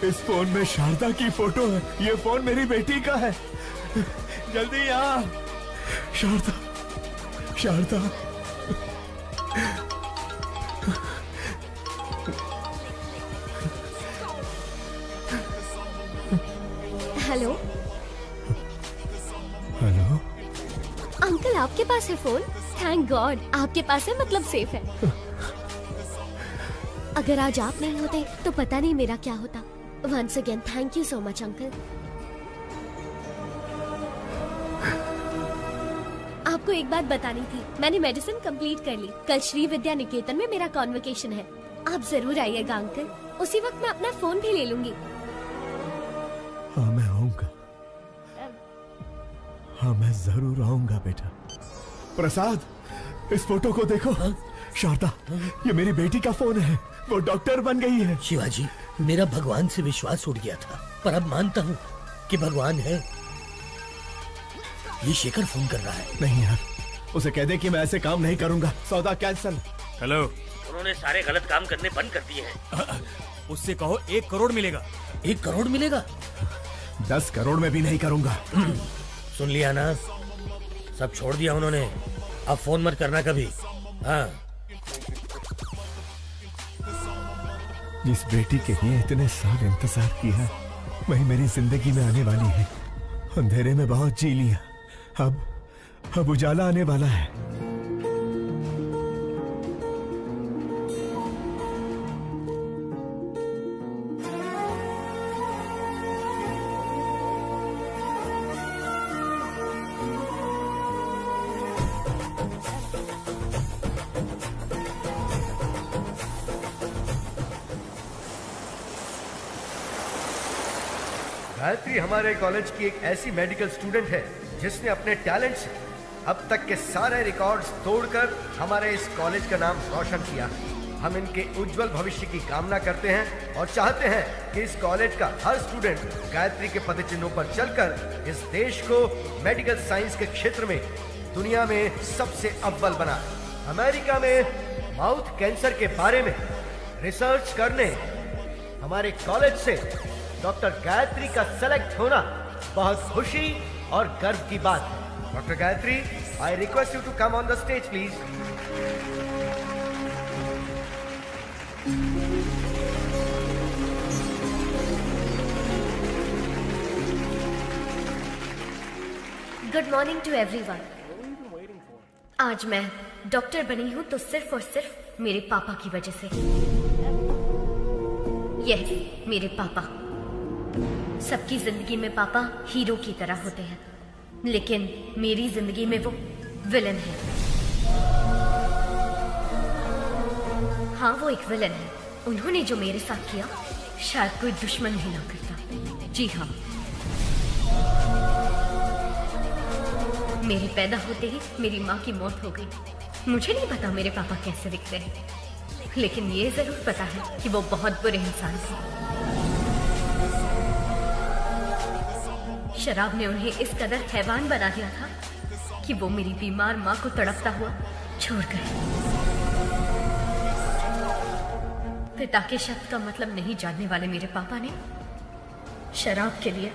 इस फोन में शारदा की फोटो है। ये फोन मेरी बेटी का है। जल्दी आ। Sharada, Sharada. Hello hello. Uncle, आपके पास है फोन? थैंक गॉड, आपके पास है मतलब सेफ है। अगर आज आप नहीं होते तो पता नहीं मेरा क्या होता। Once again thank you so much uncle. आपको एक बात बतानी थी, मैंने मेडिसिन कंप्लीट कर ली। कल श्री विद्या निकेतन में मेरा कॉन्वोकेशन है। आप जरूर आइएगा अंकल। उसी वक्त मैं अपना फोन भी ले लूंगी। हाँ मैं आऊंगा। हाँ मैं जरूर आऊंगा बेटा। प्रसाद, इस फोटो को देखो। शारदा, ये मेरी बेटी का फोन है। वो डॉक्टर बन गई है। शिवाजी, मेरा भगवान से विश्वास उठ गया था, पर अब मानता हूँ कि भगवान है। ये शेखर फोन कर रहा है। नहीं यार, उसे कह दे कि मैं ऐसे काम नहीं करूंगा। सौदा कैंसिल। हेलो। उन्होंने सारे गलत काम करने बंद कर दिए हैं। उससे कहो 1 करोड़ मिलेगा। 1 करोड़ मिलेगा? 10 करोड़ में भी नहीं करूंगा। सुन लिया ना, सब छोड़ दिया उन्होंने। अब फोन मत करना कभी। हाँ। जिस बेटी के लिए इतने साल इंतजार किया, वही मेरी जिंदगी में आने वाली है। अंधेरे में बहुत जी लिया, अब उजाला आने वाला है। गायत्री हमारे कॉलेज की एक ऐसी मेडिकल स्टूडेंट है जिसने अपने टैलेंट से अब तक के सारे रिकॉर्ड्स तोड़कर हमारे इस कॉलेज का नाम रोशन किया। हम इनके उज्जवल भविष्य की कामना करते हैं और चाहते हैं कि इस कॉलेज का हर स्टूडेंट गायत्री के पदचिन्हों पर चलकर इस देश को मेडिकल साइंस के क्षेत्र में दुनिया में सबसे अव्वल बनाए। अमेरिका में माउथ कैंसर के बारे में रिसर्च करने हमारे कॉलेज से डॉक्टर गायत्री का सेलेक्ट होना बहुत खुशी और गर्व की बात है। Doctor Gayatri, I request you to come on the stage please. Good morning to everyone. आज मैं डॉक्टर बनी हूँ तो सिर्फ और सिर्फ मेरे पापा की वजह से। यह मेरे पापा। सबकी जिंदगी में पापा हीरो की तरह होते हैं, लेकिन मेरी जिंदगी में वो विलन है। हाँ, वो एक विलन है। उन्होंने जो मेरे साथ किया शायद कोई दुश्मन भी ना करता। जी हाँ, मेरे पैदा होते ही मेरी माँ की मौत हो गई। मुझे नहीं पता मेरे पापा कैसे दिखते हैं, लेकिन ये जरूर पता है कि वो बहुत बुरे इंसान थे। शराब ने उन्हें इस कदर हैवान बना दिया था कि वो मेरी बीमार माँ को तड़पता हुआ छोड़ गए। पिता के शब्द का मतलब नहीं जानने वाले मेरे पापा ने शराब के लिए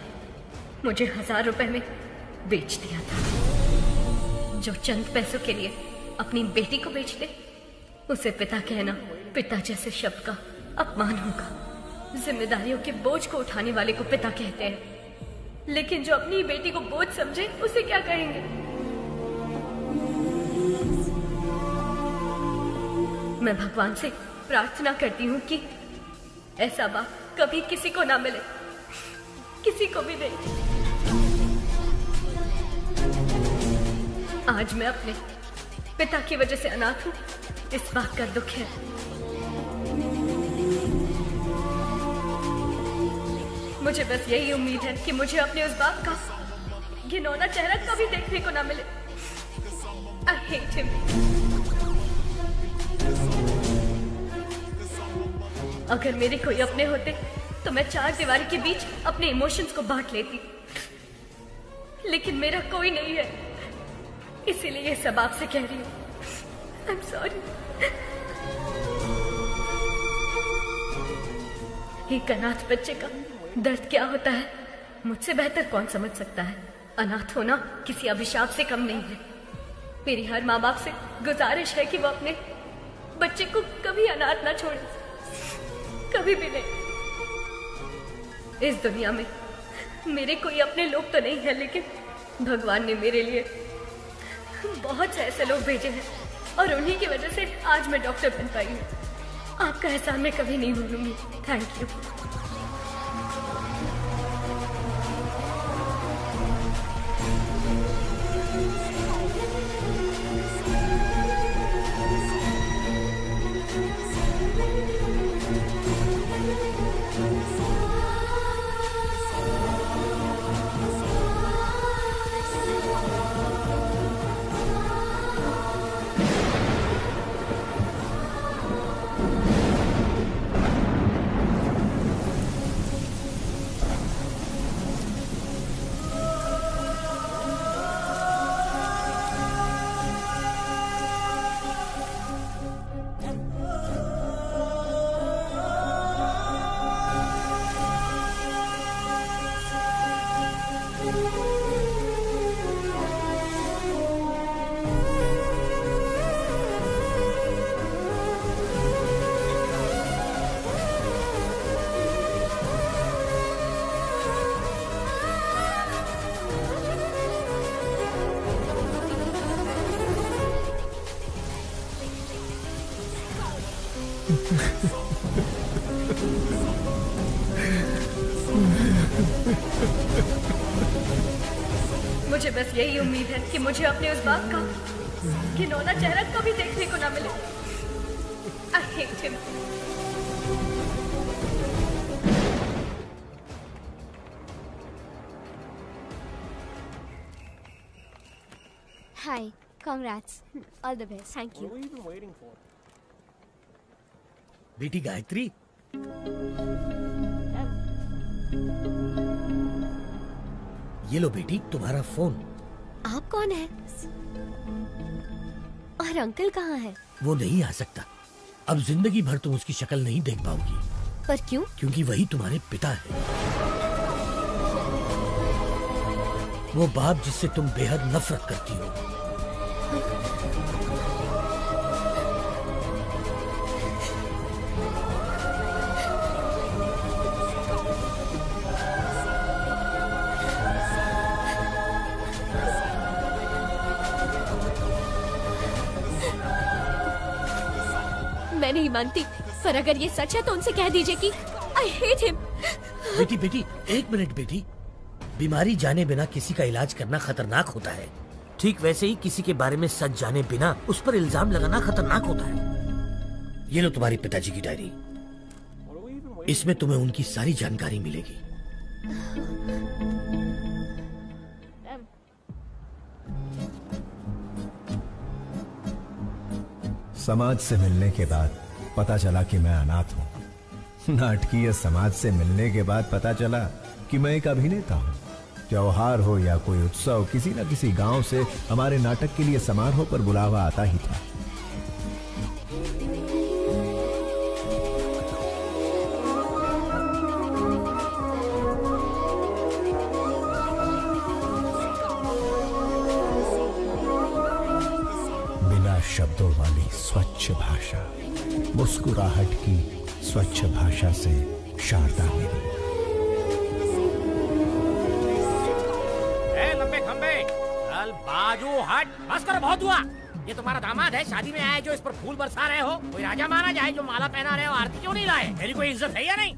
मुझे 1000 रुपए में बेच दिया था। जो चंद पैसों के लिए अपनी बेटी को बेच दे, उसे पिता कहना पिता जैसे शब्द का अपमान होगा। जिम्मेदारियों के बोझ को उठाने वाले को पिता कहते हैं, लेकिन जो अपनी बेटी को बोझ समझे उसे क्या कहेंगे? मैं भगवान से प्रार्थना करती हूँ कि ऐसा बाप कभी किसी को ना मिले, किसी को भी नहीं। आज मैं अपने पिता की वजह से अनाथ हूँ, इस बात का दुख है। मुझे बस यही उम्मीद है कि मुझे अपने उस बाप का घिनौना चेहरा कभी देखने को ना मिले। I hate him। अगर मेरे कोई अपने होते तो मैं 4 दीवारी के बीच अपने इमोशंस को बांट लेती, लेकिन मेरा कोई नहीं है, इसीलिए ये सब आपसे कह रही हूँ। I'm sorry। एक अनाथ बच्चे का दर्द क्या होता है मुझसे बेहतर कौन समझ सकता है। अनाथ होना किसी अभिशाप से कम नहीं है। मेरी हर माँ बाप से गुजारिश है कि वो अपने बच्चे को कभी अनाथ ना छोड़े, कभी भी नहीं। इस दुनिया में मेरे कोई अपने लोग तो नहीं है, लेकिन भगवान ने मेरे लिए बहुत से ऐसे लोग भेजे हैं और उन्हीं की वजह से आज मैं डॉक्टर बन पाई हूँ। आपका एहसान मैं कभी नहीं भूलूंगी। Thank you. मुझे बस यही उम्मीद है कि मुझे अपने उस बाप का घिनौना चेहरा कभी देखने को ना मिले। I hate him। Hi, congrats. All the best. Thank you. बेटी गायत्री, ये लो बेटी तुम्हारा फोन। आप कौन है? और अंकल कहाँ है? वो नहीं आ सकता। अब जिंदगी भर तुम उसकी शक्ल नहीं देख पाओगी। पर क्यों? क्योंकि वही तुम्हारे पिता है, वो बाप जिससे तुम बेहद नफरत करती हो। मैं नहीं मानती, पर अगर ये सच है तो उनसे कह दीजिए कि I hate him। बेटी एक मिनट बेटी, बीमारी जाने बिना किसी का इलाज करना खतरनाक होता है। ठीक वैसे ही किसी के बारे में सच जाने बिना उस पर इल्जाम लगाना खतरनाक होता है। ये लो तुम्हारे पिताजी की डायरी, इसमें तुम्हें उनकी सारी जानकारी मिलेगी। समाज से मिलने के बाद पता चला कि मैं अनाथ हूँ। नाटकीय समाज से मिलने के बाद पता चला कि मैं एक अभिनेता हूँ। त्योहार हो या कोई उत्सव, किसी न किसी गांव से हमारे नाटक के लिए समारोह पर बुलावा आता ही था। मुस्कुराहट की स्वच्छ भाषा से शारदा मेरी। लंबे खंबे चल बाजू हट, बस करो, बहुत हुआ। ये तुम्हारा दामाद है, शादी में आए जो इस पर फूल बरसा रहे हो? कोई राजा महाराजा है जो माला पहना रहे हो? आरती क्यों नहीं लाए? मेरी कोई इज्जत है या नहीं?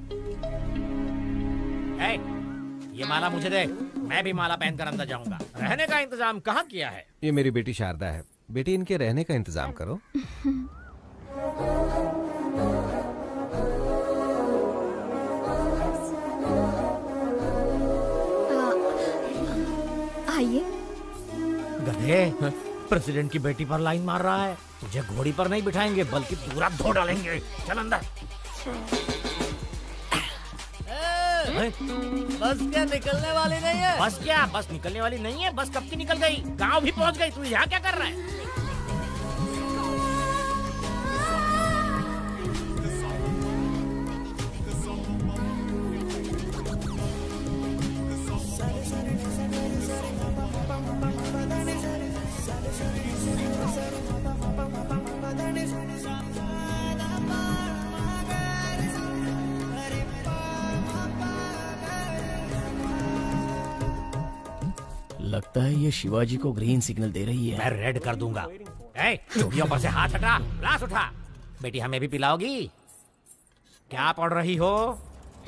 ये माला मुझे दे, मैं भी माला पहनकर अंदर जाऊंगा। रहने का इंतजाम कहाँ किया है? ये मेरी बेटी शारदा है। बेटी, इनके रहने का इंतजाम करो। आइए। गधे, प्रेसिडेंट की बेटी पर लाइन मार रहा है। तुझे घोड़ी पर नहीं बिठाएंगे बल्कि पूरा धो डालेंगे। चल अंदर। बस क्या निकलने वाली नहीं है? बस क्या? बस निकलने वाली नहीं है? बस कब की निकल गई, गांव भी पहुंच गई। तू यहाँ क्या कर रहा है? लगता है ये शिवाजी को ग्रीन सिग्नल दे रही है। मैं रेड कर दूंगा। चूड़ियों पर से हाथ हटा, ग्लास उठा। बेटी, हमें भी पिलाओगी? क्या पढ़ रही हो?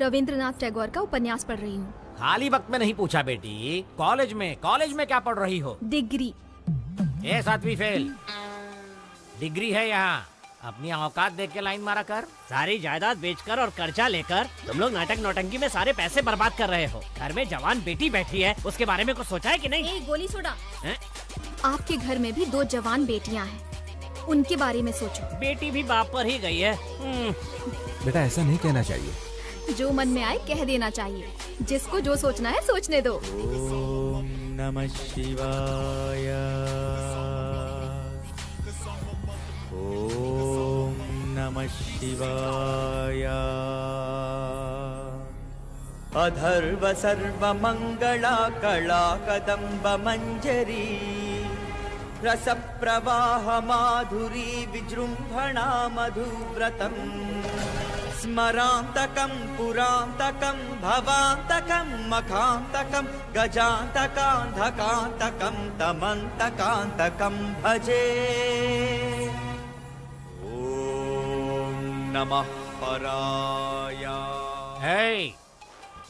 रविंद्रनाथ टैगोर का उपन्यास पढ़ रही हूँ। खाली वक्त में नहीं पूछा बेटी। कॉलेज में क्या पढ़ रही हो? डिग्री। 7वीं फेल। डिग्री है यहाँ। अपनी औकात देख के लाइन मारा कर। सारी जायदाद बेचकर और कर्जा लेकर तुम लोग नाटक नौटंकी में सारे पैसे बर्बाद कर रहे हो। घर में जवान बेटी बैठी है, उसके बारे में कुछ सोचा है कि नहीं? गोली सोडा। आपके घर में भी 2 जवान बेटियां हैं, उनके बारे में सोचो। बेटी भी बाप पर ही गई है। बेटा, ऐसा नहीं कहना चाहिए। जो मन में आए कह देना चाहिए। जिसको जो सोचना है सोचने दो। ओम नमः शिवाय। ओम नमः शिवाय। अधर्व सर्व मंगला कला कदम्ब मंजरी रस प्रवाह माधुरी विजृंभणा मधुव्रतम् स्मरांतकं पुरांतकं भवांतकं मखांतकं गजांतकांधकांतकं तमंतकांतकं भजे। ओम नमः पराय।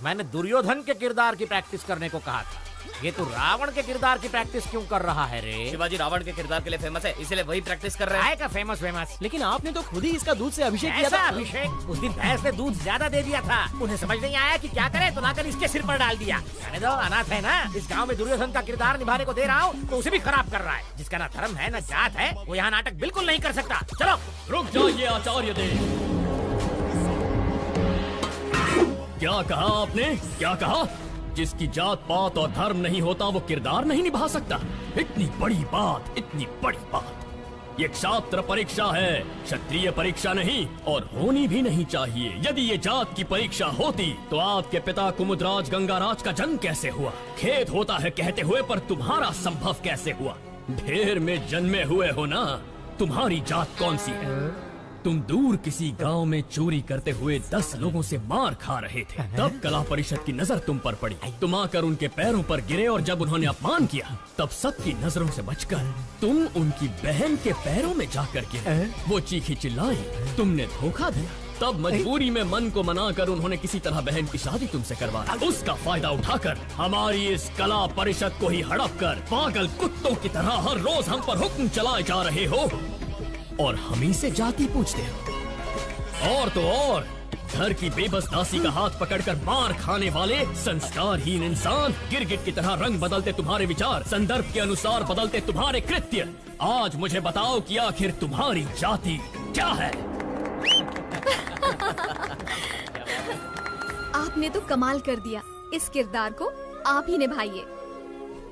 मैंने दुर्योधन के किरदार की प्रैक्टिस करने को कहा था। ये तो रावण के किरदार की प्रैक्टिस क्यों कर रहा है रे? शिवाजी रावण के किरदार के लिए फेमस है, इसलिए वही प्रैक्टिस कर रहा है। का फेमस। लेकिन आपने तो खुद ही इसका दूध से अभिषेक किया था। अभिषेक? उस दिन भैंस ने दूध ज्यादा दे दिया था। उन्हें समझ नहीं आया कि क्या करे, तो लाकर इसके सिर पर डाल दिया। कहने दो, अनाथ है ना। इस गाँव में दुर्योधन का किरदार निभाने को दे रहा हूँ तो उसे भी खराब कर रहा है। जिसका ना धर्म है ना जात है, वो यहाँ नाटक बिल्कुल नहीं कर सकता। चलो। रुक जाइए आचार्य देव। क्या कहा आपने? क्या कहा? जिसकी जात पात और धर्म नहीं होता वो किरदार नहीं निभा सकता? इतनी बड़ी बात, इतनी बड़ी बात। ये क्षात्र परीक्षा है, क्षत्रिय परीक्षा नहीं, और होनी भी नहीं चाहिए। यदि ये जात की परीक्षा होती तो आपके पिता कुमुदराज गंगाराज का जन्म कैसे हुआ? खेद होता है कहते हुए, पर तुम्हारा संभव कैसे हुआ? ढेर में जन्मे हुए हो ना। तुम्हारी जात कौन सी है? तुम दूर किसी गांव में चोरी करते हुए 10 लोगों से मार खा रहे थे। तब कला परिषद की नजर तुम पर पड़ी। तुम आकर उनके पैरों पर गिरे और जब उन्होंने अपमान किया तब सबकी नजरों से बचकर तुम उनकी बहन के पैरों में जाकर गिरे। वो चीखी चिल्लाई, तुमने धोखा दिया। तब मजबूरी में मन को मनाकर उन्होंने किसी तरह बहन की शादी तुमसे करवा दी। उसका फायदा उठाकर हमारी इस कला परिषद को ही हड़प कर पागल कुत्तों की तरह हर रोज हम पर हुक्म चलाए जा रहे हो और हम से जाति पूछते हो। और तो और घर की बेबस दासी का हाथ पकड़कर मार खाने वाले संस्कारहीन इंसान, गिरगिट की तरह रंग बदलते तुम्हारे विचार, संदर्भ के अनुसार बदलते तुम्हारे कृत्य। आज मुझे बताओ कि आखिर तुम्हारी जाति क्या है? आपने तो कमाल कर दिया। इस किरदार को आप ही निभाइए।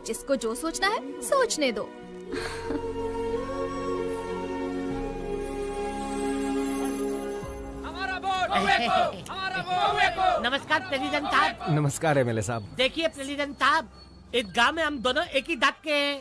जिसको जो सोचना है सोचने दो। नमस्कार प्रेसिडेंट साहब। नमस्कार एमएलए साहब। देखिए प्रेसिडेंट साहब, इस गांव में हम दोनों एक ही दांत के हैं।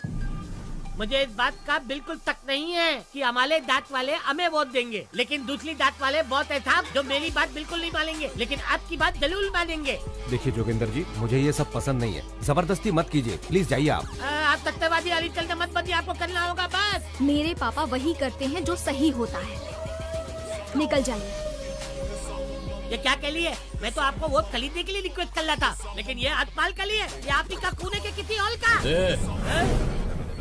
मुझे इस बात का बिल्कुल तक नहीं है कि हमारे दांत वाले हमें वोट देंगे, लेकिन दूसरी दांत वाले बहुत है साहब जो मेरी बात बिल्कुल नहीं मानेंगे, लेकिन आपकी बात जरूर मानेंगे। देखिए जोगिंदर जी, मुझे ये सब पसंद नहीं है, जबरदस्ती मत कीजिए, प्लीज जाइए आप। आप सत्तेबाजी वाली चलते मत बनिए, आपको करना होगा बस। मेरे पापा वही करते हैं जो सही होता है, निकल जाइए। ये क्या के लिए? मैं तो आपको वोट खरीदने के लिए रिक्वेस्ट कर रहा था, लेकिन ये अतमाल के लिए, ये आप ही का खून है कि किसी और का?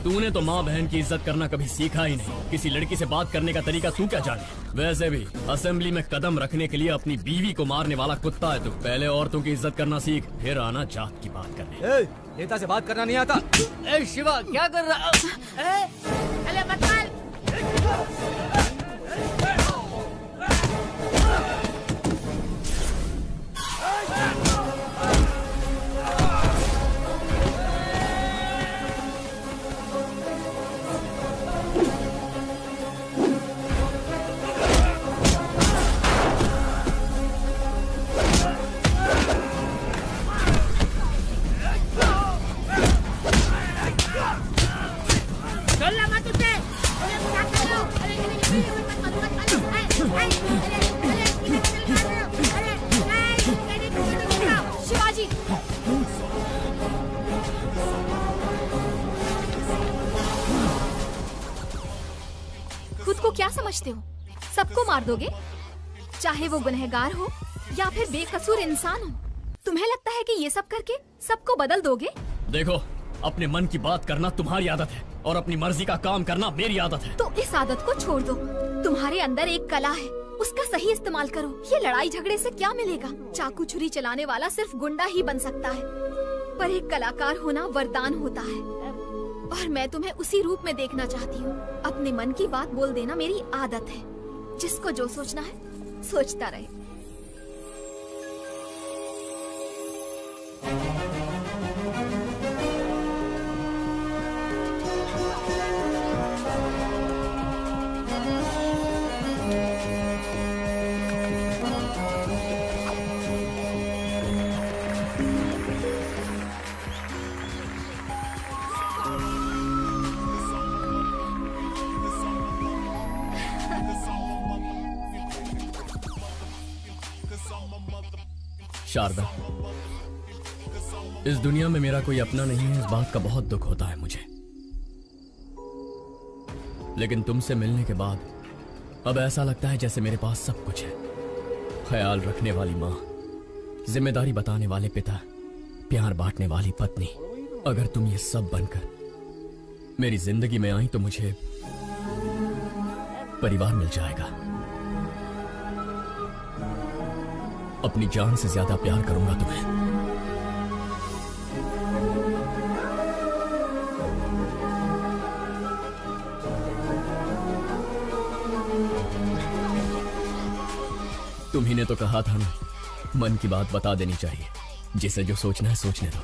तूने तो माँ बहन की इज्जत करना कभी सीखा ही नहीं। किसी लड़की से बात करने का तरीका तू क्या जाने? वैसे भी असेंबली में कदम रखने के लिए अपनी बीवी को मारने वाला कुत्ता है तू। पहले औरतों की इज्जत करना सीख, फिर आना जात की बात करने। नेता से बात करना नहीं आता। शिवा क्या कर रहा? अरे मत मार। शिवाजी, खुद को क्या समझते हो? सबको मार दोगे, चाहे वो गुनहगार हो या फिर बेकसूर इंसान हो। तुम्हें लगता है कि ये सब करके सबको बदल दोगे? देखो, अपने मन की बात करना तुम्हारी आदत है और अपनी मर्जी का काम करना मेरी आदत है। तो इस आदत को छोड़ दो। तुम्हारे अंदर एक कला है, उसका सही इस्तेमाल करो। ये लड़ाई झगड़े से क्या मिलेगा? चाकू छुरी चलाने वाला सिर्फ गुंडा ही बन सकता है, पर एक कलाकार होना वरदान होता है, और मैं तुम्हें उसी रूप में देखना चाहती हूँ। अपने मन की बात बोल देना मेरी आदत है। जिसको जो सोचना है सोचता रहे। शारदा, इस दुनिया में मेरा कोई अपना नहीं है, इस बात का बहुत दुख होता है मुझे। लेकिन तुमसे मिलने के बाद अब ऐसा लगता है जैसे मेरे पास सब कुछ है। ख्याल रखने वाली माँ, जिम्मेदारी बताने वाले पिता, प्यार बांटने वाली पत्नी। अगर तुम ये सब बनकर मेरी जिंदगी में आई तो मुझे परिवार मिल जाएगा। अपनी जान से ज्यादा प्यार करूंगा तुम्हें। तुम्ही ने तो कहा था ना, मन की बात बता देनी चाहिए। जिसे जो सोचना है सोचने दो।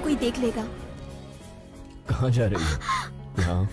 कोई देख लेगा। कहाँ जा रही है? यहाँ।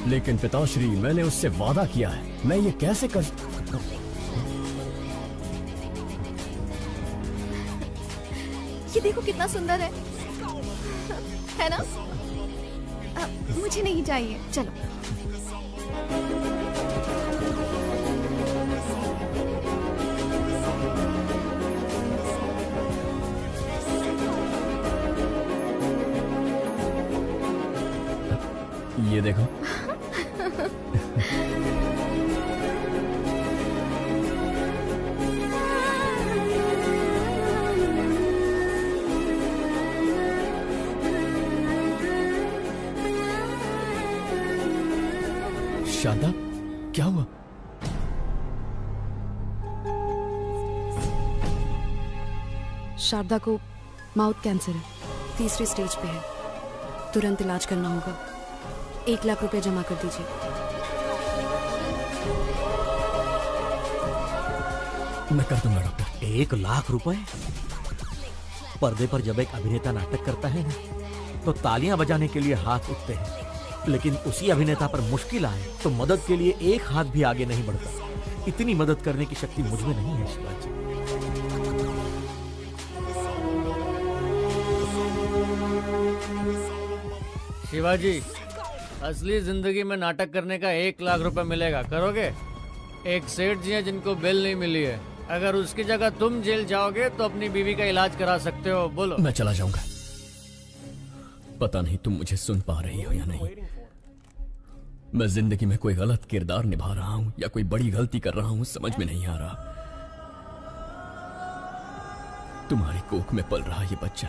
लेकिन पिताश्री, मैंने उससे वादा किया है, मैं ये कैसे कर... ये देखो कितना सुंदर है ना? मुझे नहीं चाहिए, चलो। ये देखो। शारदा, क्या हुआ? शारदा को माउथ कैंसर है, 3री स्टेज पे है। तुरंत इलाज करना होगा। 1 लाख रुपए जमा कर दीजिए। मैं कर दूंगा डॉक्टर। 1 लाख रुपए? पर्दे पर जब एक अभिनेता नाटक करता है ना, तो तालियां बजाने के लिए हाथ उठते हैं, लेकिन उसी अभिनेता पर मुश्किल आए तो मदद के लिए एक हाथ भी आगे नहीं बढ़ता। इतनी मदद करने की शक्ति मुझ में नहीं है शिवाजी। शिवाजी, असली जिंदगी में नाटक करने का 1 लाख रुपए मिलेगा, करोगे? एक सेठ जी हैं जिनको बेल नहीं मिली है, अगर उसकी जगह तुम जेल जाओगे तो अपनी बीवी का इलाज करा सकते हो। बोलो। मैं चला जाऊंगा। पता नहीं तुम मुझे सुन पा रही हो या नहीं। मैं जिंदगी में कोई गलत किरदार निभा रहा हूं या कोई बड़ी गलती कर रहा हूं, समझ में नहीं आ रहा। तुम्हारी कोख में पल रहा ये बच्चा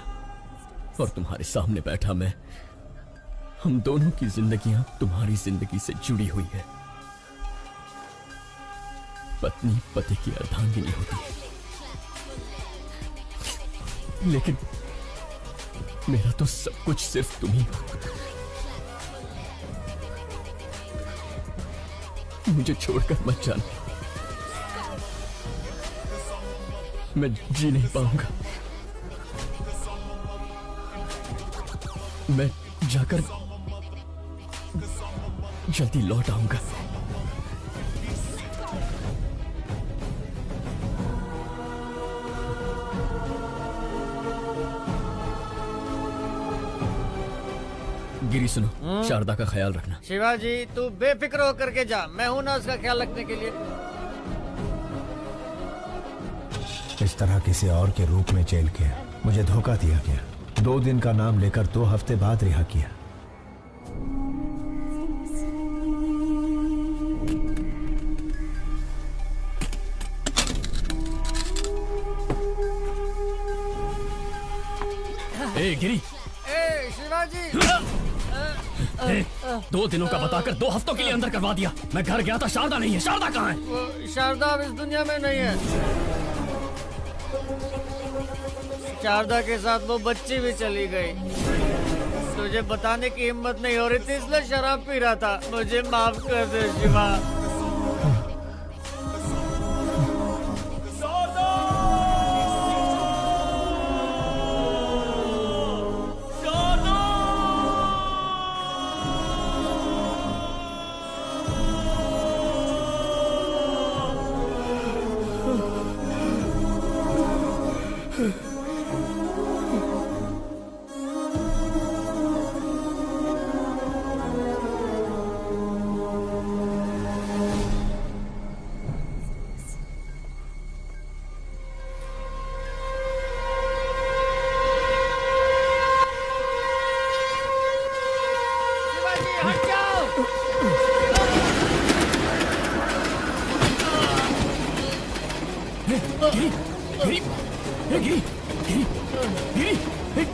और तुम्हारे सामने बैठा मैं, हम दोनों की जिंदगियां तुम्हारी जिंदगी से जुड़ी हुई है। पत्नी पति की अर्धांगिनी होती है, लेकिन मेरा तो सब कुछ सिर्फ तुम ही हो। मुझे छोड़कर मत जाना, मैं जी नहीं पाऊंगा। मैं जाकर जल्दी लौट आऊंगा। गिरी सुनो, शारदा का ख्याल रखना। शिवाजी, तू बेफिक्र होकर के जा, मैं हूं ना उसका ख्याल रखने के लिए। इस तरह किसी और के रूप में जेल के मुझे धोखा दिया गया। 2 दिन का नाम लेकर 2 हफ्ते बाद रिहा किया। ए गिरी, शिवाजी, 2 दिनों का बताकर 2 हफ्तों के लिए अंदर करवा दिया। मैं घर गया था, शारदा नहीं है। शारदा कहाँ है? शारदा अब इस दुनिया में नहीं है। शारदा के साथ वो बच्ची भी चली गई। तुझे बताने की हिम्मत नहीं हो रही थी, इसलिए शराब पी रहा था। मुझे माफ कर दे शिवा।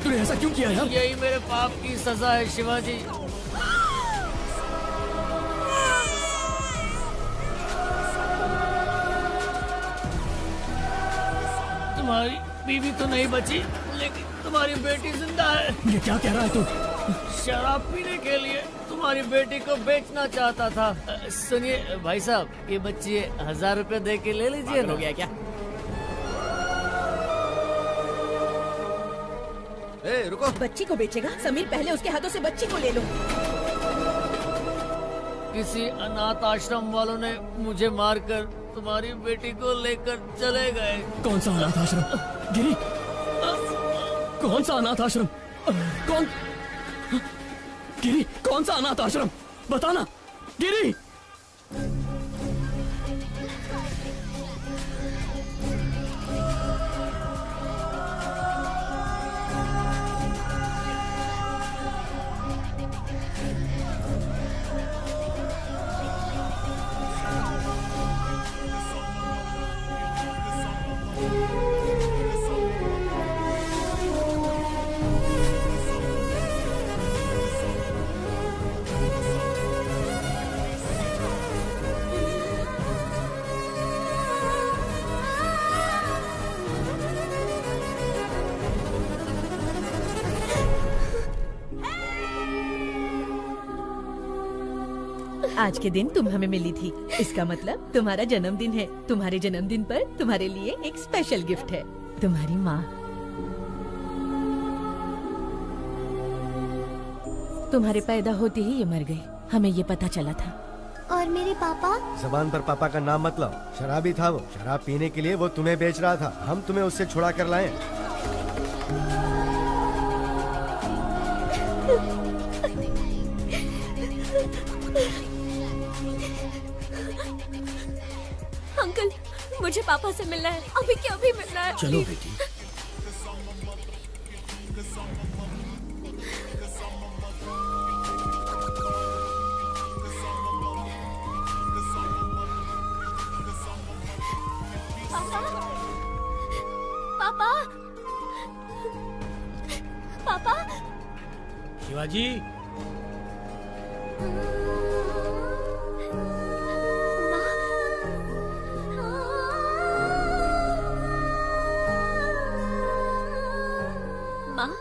तूने ऐसा क्यों किया यार? यही मेरे पाप की सजा है शिवाजी। तुम्हारी बीवी तो नहीं बची, लेकिन तुम्हारी बेटी जिंदा है। ये क्या कह रहा है तू? शराब पीने के लिए तुम्हारी बेटी को बेचना चाहता था। सुनिए भाई साहब, ये बच्ची 1000 रुपए दे के ले लीजिए। हो गया क्या? रुको। बच्ची को बेचेगा? समीर, पहले उसके हाथों से बच्ची को ले लो। किसी अनाथ आश्रम वालों ने मुझे मारकर तुम्हारी बेटी को लेकर चले गए। कौन सा अनाथ आश्रम? गिरी, कौन सा अनाथ आश्रम? कौन? गिरी, कौन सा अनाथ आश्रम? बताना गिरी। आज के दिन तुम हमें मिली थी, इसका मतलब तुम्हारा जन्मदिन है। तुम्हारे जन्मदिन पर तुम्हारे लिए एक स्पेशल गिफ्ट है। तुम्हारी माँ तुम्हारे पैदा होते ही ये मर गई, हमें ये पता चला था। और मेरे पापा? जबान पर पापा का नाम मत लाओ, शराबी था वो। शराब पीने के लिए वो तुम्हें बेच रहा था, हम तुम्हें उससे छुड़ा कर लाए। अंकल, मुझे पापा से मिलना है, अभी क्या अभी मिलना है। चलो बेटी। पापा, पापा, शिवाजी, माँ,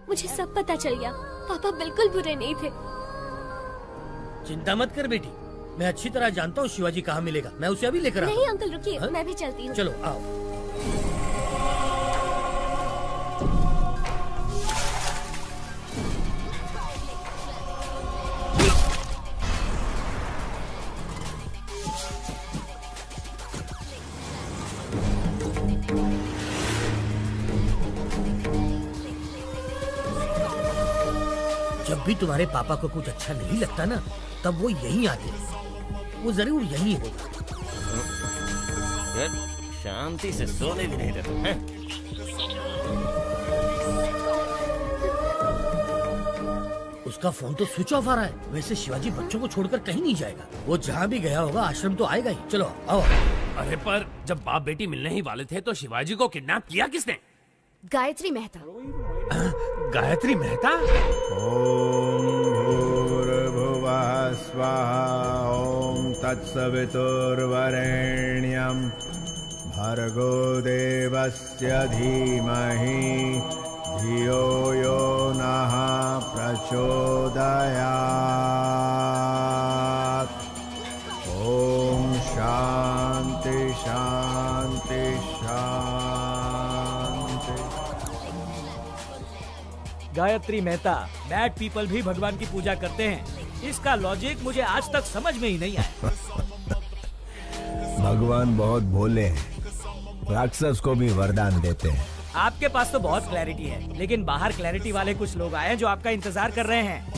मुझे सब पता चल गया। पापा बिल्कुल बुरे नहीं थे। चिंता मत कर बेटी, मैं अच्छी तरह जानता हूँ शिवाजी कहाँ मिलेगा। मैं उसे अभी लेकर आता हूँ। नहीं अंकल रुकिए, मैं भी चलती हूँ। चलो आओ। जब भी तुम्हारे पापा को कुछ अच्छा नहीं लगता ना, तब वो यहीं आते हैं। वो जरूर यहीं होगा। शांति से सोने भी नहीं देते हैं। उसका फोन तो स्विच ऑफ आ रहा है। वैसे शिवाजी बच्चों को छोड़कर कहीं नहीं जाएगा। वो जहाँ भी गया होगा आश्रम तो आएगा ही। चलो आओ। अरे पर जब बाप बेटी मिलने ही वाले थे तो शिवाजी को किडनैप किया किसने? गायत्री मेहता। गायत्री मेहता? ओम भूर्भुवः स्वाहा ओम तत्सवितुर्वरेण्यं भर्गो देवस्य धीमहि धियो यो नः प्रचोदयात्। ओम शांति शांति शांति। गायत्री मेहता, बैड पीपल भी भगवान की पूजा करते हैं। इसका लॉजिक मुझे आज तक समझ में ही नहीं आया। भगवान बहुत भोले हैं, राक्षस को भी वरदान देते हैं। आपके पास तो बहुत क्लैरिटी है, लेकिन बाहर क्लैरिटी वाले कुछ लोग आए हैं जो आपका इंतजार कर रहे हैं।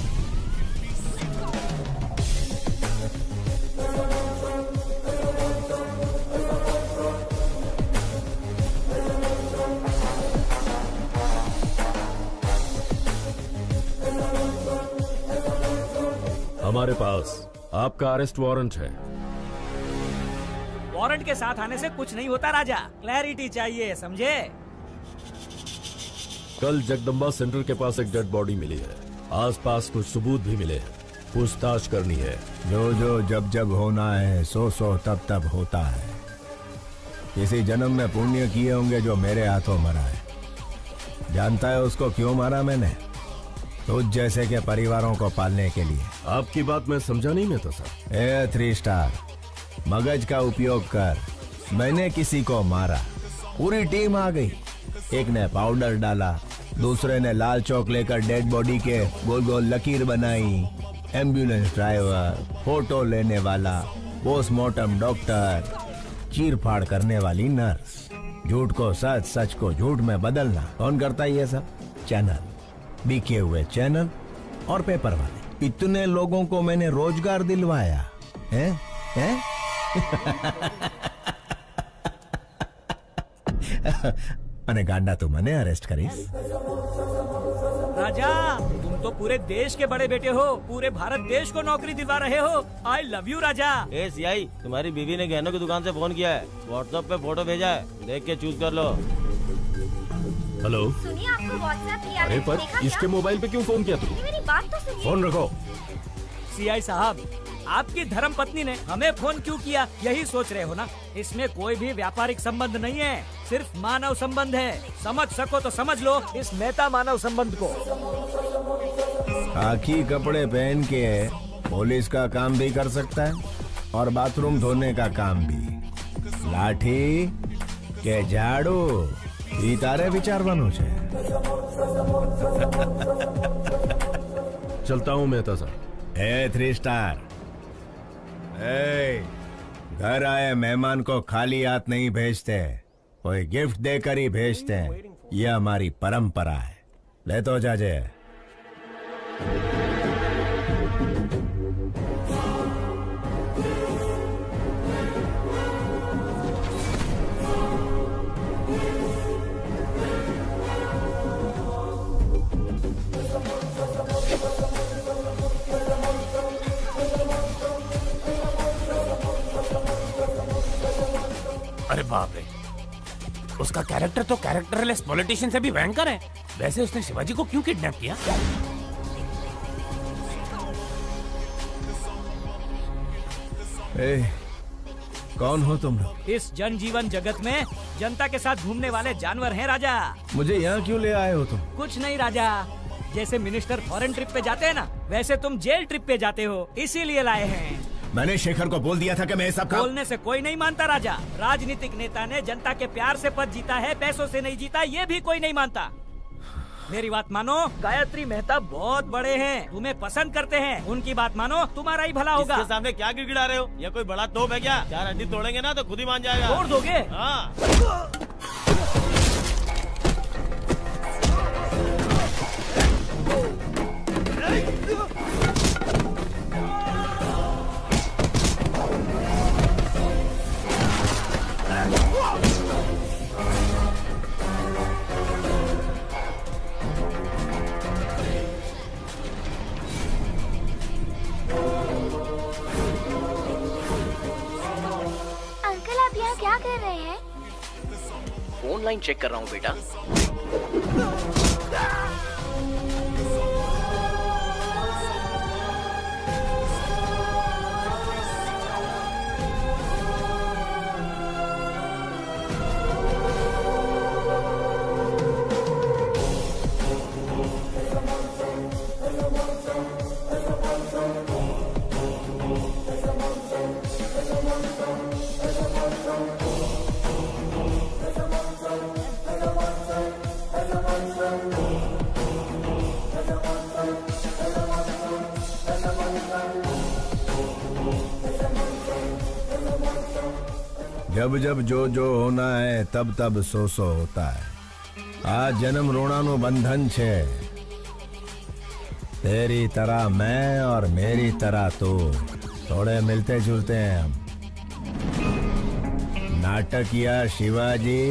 हमारे पास आपका अरेस्ट वारंट है। वारंट के साथ आने से कुछ नहीं होता राजा, क्लैरिटी चाहिए, समझे? कल जगदम्बा सेंटर के पास एक डेड बॉडी मिली है। आसपास कुछ सबूत भी मिले हैं, पूछताछ करनी है। जो जो जब जब होना है, सो सो तब तब होता है। किसी जन्म में पुण्य किए होंगे जो मेरे हाथों मरा है। जानता है उसको क्यों मारा मैंने? तुझ जैसे के परिवारों को पालने के लिए। आपकी बात मैं समझा नहीं में तो सर। ए 3 स्टार, मगज का उपयोग कर। मैंने किसी को मारा, पूरी टीम आ गई। एक ने पाउडर डाला, दूसरे ने लाल चौक लेकर डेड बॉडी के गोल गोल लकीर बनाई। एम्बुलेंस ड्राइवर, फोटो लेने वाला, पोस्टमार्टम डॉक्टर, चीर फाड़ करने वाली नर्स। झूठ को सच, सच को झूठ में बदलना कौन करता है ये सब? चैनल, बिके हुए चैनल और पेपर वाले। इतने लोगों को मैंने रोजगार दिलवाया है? અને ગાંડા તું મને અરેસ્ટ કરીશ? राजा, तुम तो पूरे देश के बड़े बेटे हो, पूरे भारत देश को नौकरी दिलवा रहे हो। आई love you Raja. A CI, तुम्हारी बीवी ने गहनों की दुकान से फोन किया है, व्हाट्सएप पे फोटो भेजा है, देख के चूज कर लो। हेलो। सुनिए, आपको व्हाट्सएप किया अरे है, पर देखा इसके क्या? मोबाइल पे क्यों फोन किया तुमने? मेरी बात तो सुनिए। फोन रखो। सीआई साहब, आपकी धर्म पत्नी ने हमें फोन क्यों किया, यही सोच रहे हो ना? इसमें कोई भी व्यापारिक संबंध नहीं है, सिर्फ मानव संबंध है। समझ सको तो समझ लो इस मेहता मानव संबंध को। खाकी कपड़े पहन के पुलिस का काम भी कर सकता है और बाथरूम धोने का काम भी। लाठी के झाड़ू ई तारे विचारવાનું છે। चलता हूँ मेहता साहब। ए 3 स्टार, घर आए मेहमान को खाली हाथ नहीं भेजते, कोई गिफ्ट देकर ही भेजते हैं। यह हमारी परंपरा है। ले तो जाजे। अरे बाप रे, उसका कैरेक्टर तो कैरेक्टरलेस पॉलिटिशियन से भी भयंकर है। वैसे उसने शिवाजी को क्यों किडनैप किया? कौन हो तुम लोग? इस जनजीवन जगत में जनता के साथ घूमने वाले जानवर हैं राजा। मुझे यहाँ क्यों ले आए हो तुम? कुछ नहीं राजा, जैसे मिनिस्टर फॉरेन ट्रिप पे जाते हैं ना, वैसे तुम जेल ट्रिप पे जाते हो, इसीलिए लाए हैं। मैंने शेखर को बोल दिया था कि मैं सब काम... बोलने से कोई नहीं मानता राजा। राजनीतिक नेता ने जनता के प्यार से पद जीता है, पैसों से नहीं जीता, ये भी कोई नहीं मानता। मेरी बात मानो, गायत्री मेहता बहुत बड़े हैं, तुम्हें पसंद करते हैं, उनकी बात मानो, तुम्हारा ही भला होगा। इसके सामने क्या गिड़गिड़ा रहे हो? ये कोई बड़ा तोप है क्या? 4 हड्डी तोड़ेंगे ना तो खुद ही मान जाएगा। तोड़ दोगे? हाँ। क्या कर रहे हैं? फोन लाइन चेक कर रहा हूँ बेटा। जब जब जो जो होना है तब तब सो सो होता है। आज जन्म रोणानु बंधन छे। तेरी तरह मैं और मेरी तरह तू, थोड़े मिलते जुलते हैं हम। नाटकिया शिवाजी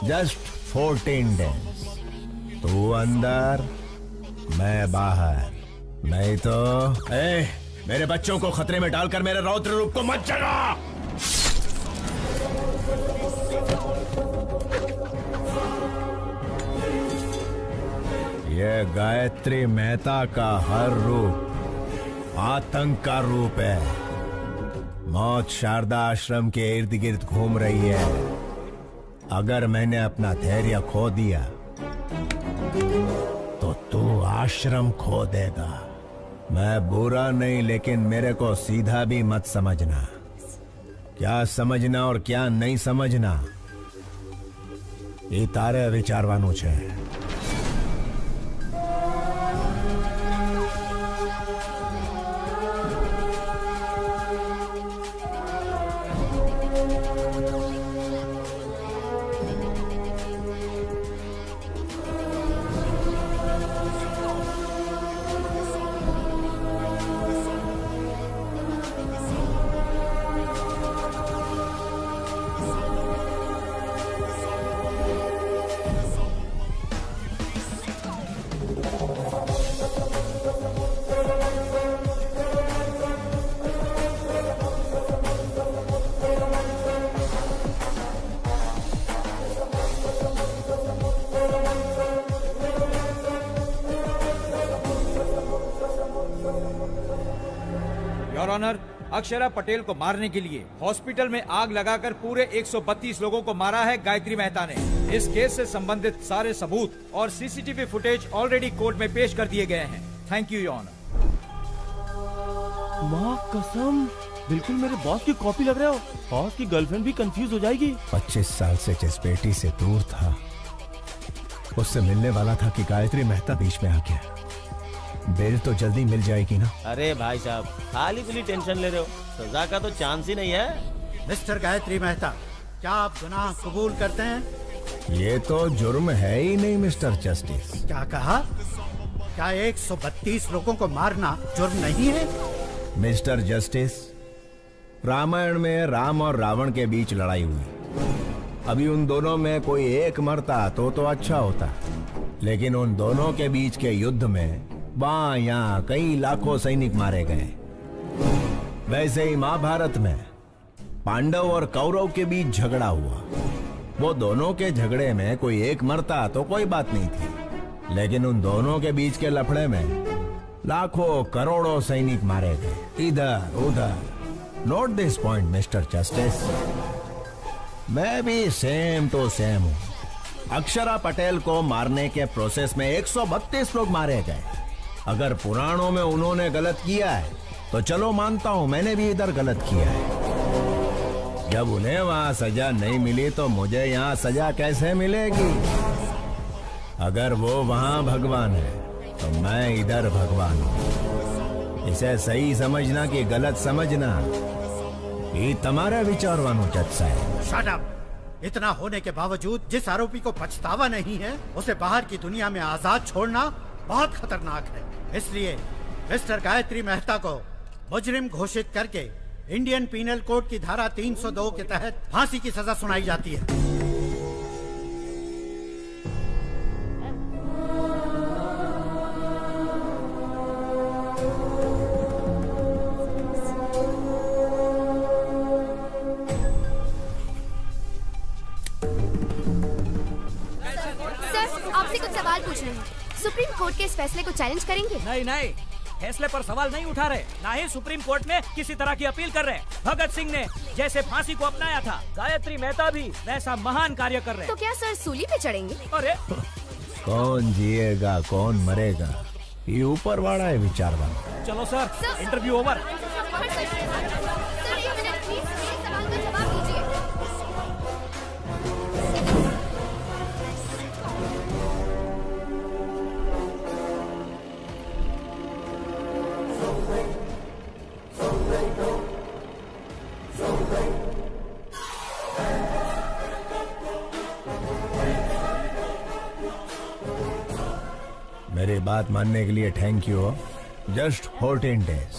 जस्ट 14 डेज। तू अंदर, मैं बाहर। नहीं तो मेरे बच्चों को खतरे में डालकर मेरे रौद्र रूप को मत जगा। ये गायत्री मेहता का हर रूप आतंक का रूप है। मौत शारदा आश्रम के इर्द गिर्द घूम रही है। अगर मैंने अपना धैर्य खो दिया तो तू आश्रम खो देगा। मैं बुरा नहीं, लेकिन मेरे को सीधा भी मत समझना। क्या समझना और क्या नहीं समझना ये तारे विचारवानु छे। योर ऑनर, अक्षरा पटेल को मारने के लिए हॉस्पिटल में आग लगाकर पूरे 132 लोगों को मारा है गायत्री मेहता ने। इस केस से संबंधित सारे सबूत और सीसीटीवी फुटेज ऑलरेडी कोर्ट में पेश कर दिए गए हैं। Thank you your honour. माँ कसम, बिल्कुल मेरे बॉस की कॉपी लग रहे हो। बॉस की गर्लफ्रेंड भी कंफ्यूज हो जाएगी। 25 साल से जिस बेटी से दूर था, उससे मिलने वाला था कि गायत्री मेहता बीच में आ गया। बेल तो जल्दी मिल जाएगी ना? अरे भाई साहब, खाली खुली टेंशन ले रहे हो, सजा का तो चांस ही नहीं है। मिस्टर गायत्री मेहता, क्या आप गुनाह कबूल करते हैं? ये तो जुर्म है ही नहीं मिस्टर जस्टिस। क्या कहा? क्या 132 लोगों को मारना जुर्म नहीं है? मिस्टर जस्टिस, रामायण में राम और रावण के बीच लड़ाई हुई। अभी उन दोनों में कोई एक मरता तो अच्छा होता, लेकिन उन दोनों के बीच के युद्ध में वहां यहाँ कई लाखों सैनिक मारे गए। वैसे ही महाभारत में पांडव और कौरव के बीच झगड़ा हुआ। वो दोनों के झगड़े में कोई एक मरता तो कोई बात नहीं थी, लेकिन उन दोनों के बीच के लफड़े में लाखों करोड़ों सैनिक मारे गए, इधर उधर। Note this point mister justice, मैं भी सेम टू सेम हूँ। अक्षरा पटेल को मारने के प्रोसेस में 132 लोग मारे गए। अगर पुराणों में उन्होंने गलत किया है तो चलो मानता हूँ मैंने भी इधर गलत किया है। जब उन्हें वहां सजा नहीं मिली तो मुझे यहाँ सजा कैसे मिलेगी? अगर वो वहां भगवान है तो मैं इधर भगवान हूँ। इसे सही समझना कि गलत समझना ये तुम्हारा विचारवानो चर्चा है। Shut up! इतना होने के बावजूद जिस आरोपी को पछतावा नहीं है, उसे बाहर की दुनिया में आजाद छोड़ना बहुत खतरनाक है। इसलिए मिस्टर गायत्री मेहता को मुजरिम घोषित करके इंडियन पीनल कोड की धारा 302 के तहत फांसी की सजा सुनाई जाती है। सर, आपसे कुछ सवाल पूछने हैं। सुप्रीम कोर्ट के इस फैसले को चैलेंज करेंगे? नहीं नहीं, फैसले पर सवाल नहीं उठा रहे, ना ही सुप्रीम कोर्ट में किसी तरह की अपील कर रहे। भगत सिंह ने जैसे फांसी को अपनाया था, गायत्री मेहता भी वैसा महान कार्य कर रहे। तो क्या सर सूली पे चढ़ेंगे? अरे कौन जिएगा कौन मरेगा ये ऊपर वाला है विचारवान। चलो सर, इंटरव्यू ओवर। मेरी बात मानने के लिए thank you. Just 14 days।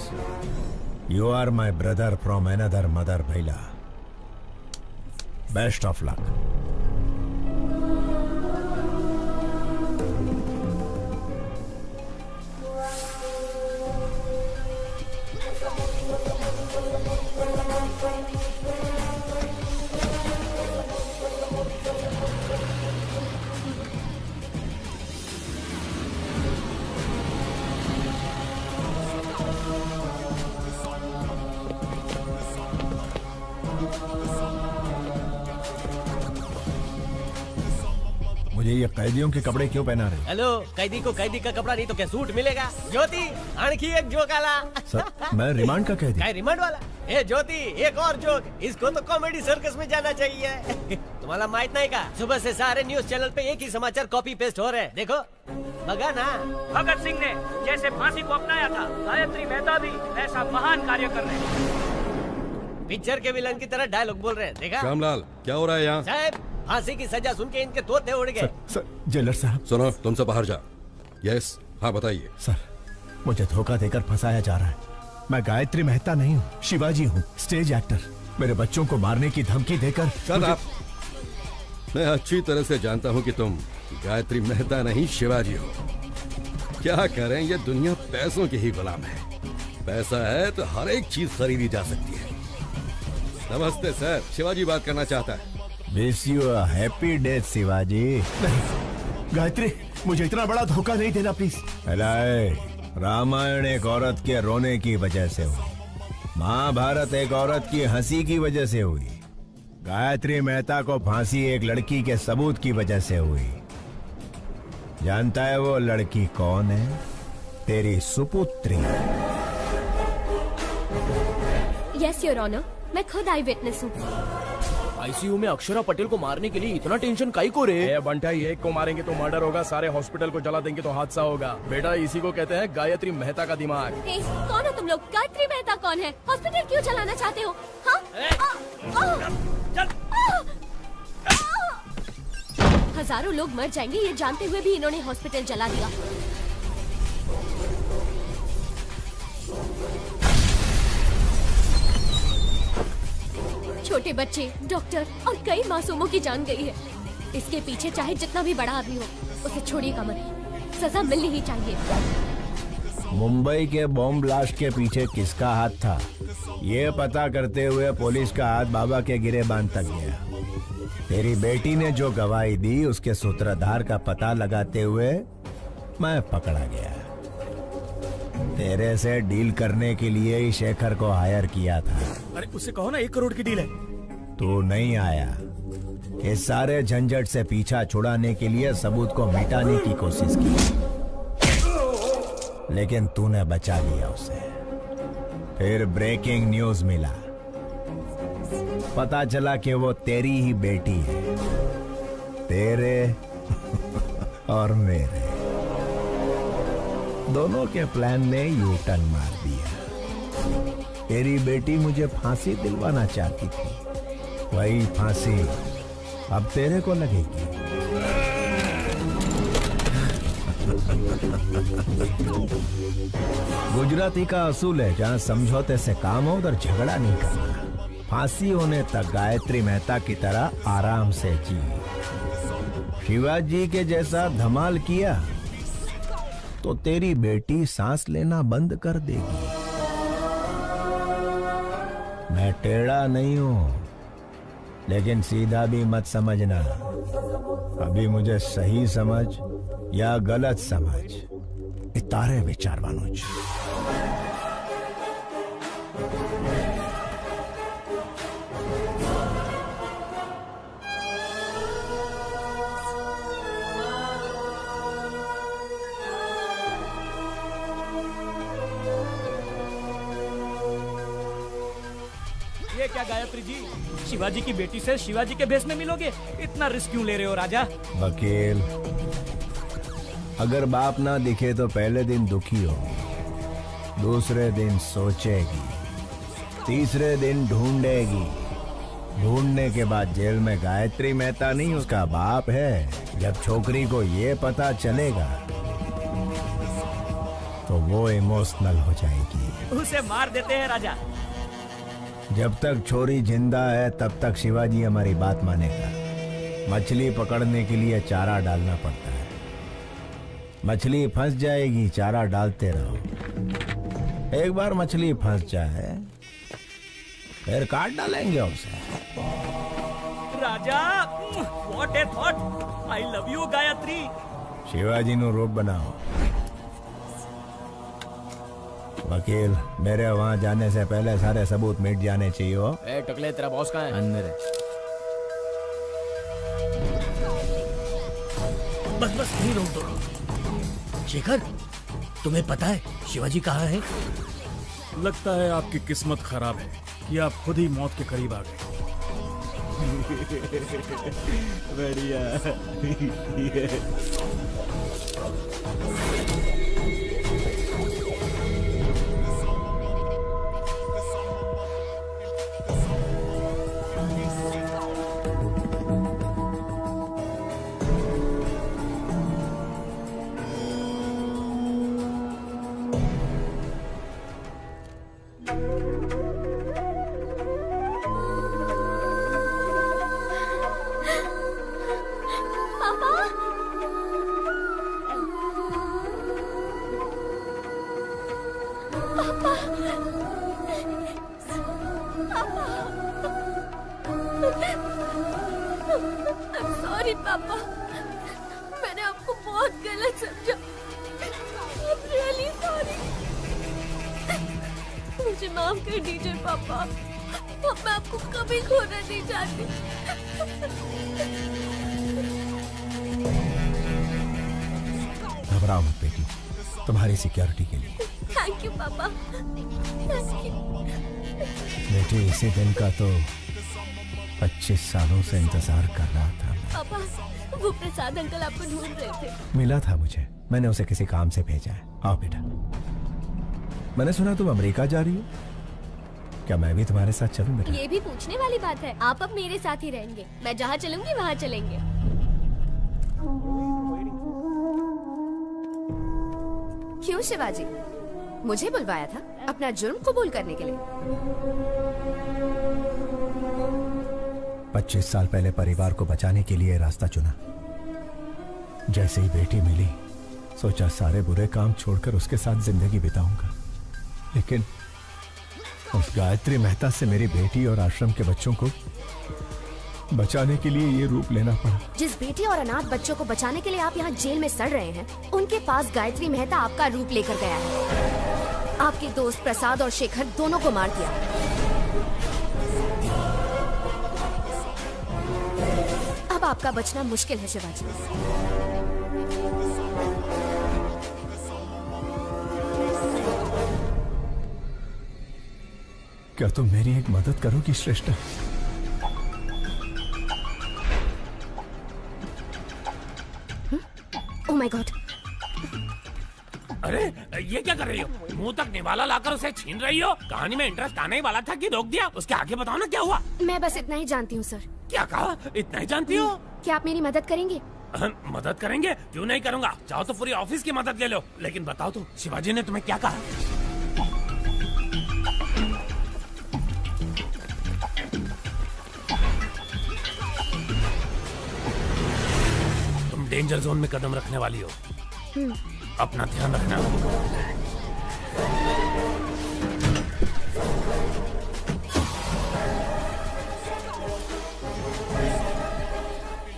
You are my brother from another mother भैला। Best of luck. मुझे ये कैदियों के कपड़े क्यों पहना रहे? हेलो, कैदी को कैदी का कपड़ा नहीं तो क्या सूट मिलेगा? ज्योति, आणखी एक जोक आला। सर, मैं रिमांड का कैदी। काय रिमांड वाला? ए ज्योति, एक और जोक। इसको तो कॉमेडी सर्कस में जाना चाहिए। तुम्हाला माहित नहीं का? सुबह से सारे न्यूज चैनल पे एक ही समाचार कॉपी पेस्ट हो रहे हैं। देखो, बगा ना। भगत सिंह ने जैसे फांसी को अपनाया था, गायत्री मेहता भी ऐसा महान कार्य कर रहे। पिक्चर के विलन की तरह डायलॉग बोल रहे हैं। देखा? श्यामलाल, क्या हो रहा है यहाँ? साहब, फांसी की सजा सुन के इनके तोते उड़ गए। सर, जेलर साहब। सुनो, तुम सब बाहर जा। यस, हाँ बताइए। सर, मुझे धोखा देकर फंसाया जा रहा है। मैं गायत्री मेहता नहीं हूँ, शिवाजी हूँ, स्टेज एक्टर। मेरे बच्चों को मारने की धमकी देकर मैं अच्छी तरह से जानता हूँ कि तुम गायत्री मेहता नहीं शिवाजी हो। क्या करें, ये दुनिया पैसों की ही गुलाम है। पैसा है तो हर एक चीज खरीदी जा सकती है। नमस्ते सर, शिवाजी बात करना चाहता है। Wish you a happy death Shivaji. नहीं, गायत्री, मुझे इतना बड़ा धोखा नहीं देना प्लीज। रामायण एक औरत के रोने की वजह से हुई, महाभारत एक औरत की हंसी की वजह से हुई, गायत्री मेहता को फांसी एक लड़की के सबूत की वजह से हुई। जानता है वो लड़की कौन है? तेरी सुपुत्री। यस योर ऑनर, मैं खुद आई विटनेस हूँ। आईसीयू में अक्षरा पटेल को मारने के लिए इतना टेंशन काई को रे? बंटा, एक को मारेंगे तो मर्डर होगा, सारे हॉस्पिटल को जला देंगे तो हादसा होगा। बेटा, इसी को कहते हैं गायत्री मेहता का दिमाग। कौन हो तुम लोग? गायत्री मेहता कौन है? हॉस्पिटल क्यों चलाना चाहते हो? हजारों लोग मर जाएंगे ये जानते हुए भी इन्होंने हॉस्पिटल जला दिया। छोटे बच्चे, डॉक्टर और कई मासूमों की जान गई है। इसके पीछे चाहे जितना भी बड़ा आदमी हो, उसे छोड़िएगा मत। सजा मिलनी ही चाहिए। मुंबई के बॉम्ब ब्लास्ट के पीछे किसका हाथ था, ये पता करते हुए पुलिस का हाथ बाबा के गिरेबान तक गया। तेरी बेटी ने जो गवाही दी उसके सूत्रधार का पता लगाते हुए मैं पकड़ा गया। तेरे से डील करने के लिए ही शेखर को हायर किया था। अरे उससे कहो ना 1 करोड़ की डील है। तू नहीं आया। इस सारे झंझट से पीछा छुड़ाने के लिए सबूत को मिटाने की कोशिश की, लेकिन तूने बचा लिया उसे। फिर ब्रेकिंग न्यूज मिला, पता चला कि वो तेरी ही बेटी है, तेरे और मेरे दोनों के प्लान ने यू टर्न मार दिया। तेरी बेटी मुझे फांसी दिलवाना चाहती थी, वही फांसी अब तेरे को लगेगी। गुजराती का असूल है, जहाँ समझौते से काम हो उधर झगड़ा नहीं करना। फांसी होने तक गायत्री मेहता की तरह आराम से जी। शिवाजी के जैसा धमाल किया तो तेरी बेटी सांस लेना बंद कर देगी। मैं टेढ़ा नहीं हूं, लेकिन सीधा भी मत समझना। अभी मुझे सही समझ या गलत समझ, इतारे विचार मनोज। ये क्या गायत्री जी, शिवाजी की बेटी से शिवाजी के भेष में मिलोगे? इतना रिस्क क्यों ले रहे हो राजा? वकील, अगर बाप ना दिखे तो पहले दिन दुखी हो, दूसरे दिन सोचेगी, तीसरे दिन ढूंढेगी, ढूंढने के बाद जेल में गायत्री मेहता नहीं उसका बाप है। जब छोकरी को ये पता चलेगा तो वो इमोशनल हो जाएगी। उसे मार देते हैं राजा। जब तक छोरी जिंदा है तब तक शिवाजी हमारी बात मानेगा। मछली पकड़ने के लिए चारा डालना पड़ता है। मछली फंस जाएगी, चारा डालते रहो। एक बार मछली फंस जाए फिर काट डालेंगे उसे। Raja, what a thought. I love you Gayatri. Shivaji नु रूप बनाओ। वकील, मेरे वहाँ जाने से पहले सारे सबूत मिट जाने चाहिए। हो टकले, तेरा बॉस कहाँ है? अंदर है। बस बस नहीं रोक दो। शेखर, तुम्हें पता है शिवाजी कहाँ है? लगता है आपकी किस्मत खराब है कि आप खुद ही मौत के करीब आ गए। बढ़िया। सॉरी पापा, मैंने आपको बहुत गलत समझा। I'm really sorry। मुझे माफ कर दीजिए पापा, अब मैं आपको कभी खोना नहीं चाहती। घबराओ मत बेटी, तुम्हारी सिक्योरिटी के लिए। थैंक यू पापा, थैंक यू। बेटी, इसी दिन का तो 25 सालों से इंतजार कर रहा था। पापा, वो प्रसाद अंकल आपको ढूंढ रहे थे। मिला था मुझे, मैंने उसे किसी काम से भेजा है। आओ बेटा। मैंने सुना तुम अमेरिका जा रही हो, क्या मैं भी तुम्हारे साथ चलूं बेटा? ये भी पूछने वाली बात है। आप अब मेरे साथ ही रहेंगे, मैं जहाँ चलूंगी वहाँ चलेंगे। क्यों शिवाजी, मुझे बुलवाया था अपना जुर्म कबूल करने के लिए? 25 साल पहले परिवार को बचाने के लिए रास्ता चुना। जैसे ही बेटी मिली, सोचा सारे बुरे काम छोड़कर उसके साथ जिंदगी बिताऊंगा, लेकिन उस गायत्री मेहता से मेरी बेटी और आश्रम के बच्चों को बचाने के लिए ये रूप लेना पड़ा। जिस बेटी और अनाथ बच्चों को बचाने के लिए आप यहाँ जेल में सड़ रहे हैं, उनके पास गायत्री मेहता आपका रूप लेकर गया है। आपके दोस्त प्रसाद और शेखर दोनों को मार दिया। अब आपका बचना मुश्किल है शिवाजी। क्या तुम मेरी एक मदद करोगी श्रेष्ठा? Oh my God! अरे ये क्या कर रही हो? मुंह तक निवाला लाकर उसे छीन रही हो? कहानी में इंटरेस्ट आने ही वाला था कि रोक दिया? उसके आगे बताओ ना क्या हुआ? मैं बस इतना ही जानती हूँ सर। क्या कहा? इतना ही जानती हो? क्या आप मेरी मदद करेंगे? मदद करेंगे? क्यों नहीं करूँगा। चाहो तो पूरी ऑफिस की मदद ले लो, लेकिन बताओ तो शिवाजी ने तुम्हें क्या कहा? तुम डेंजर जोन में कदम रखने वाली हो, अपना ध्यान रखना।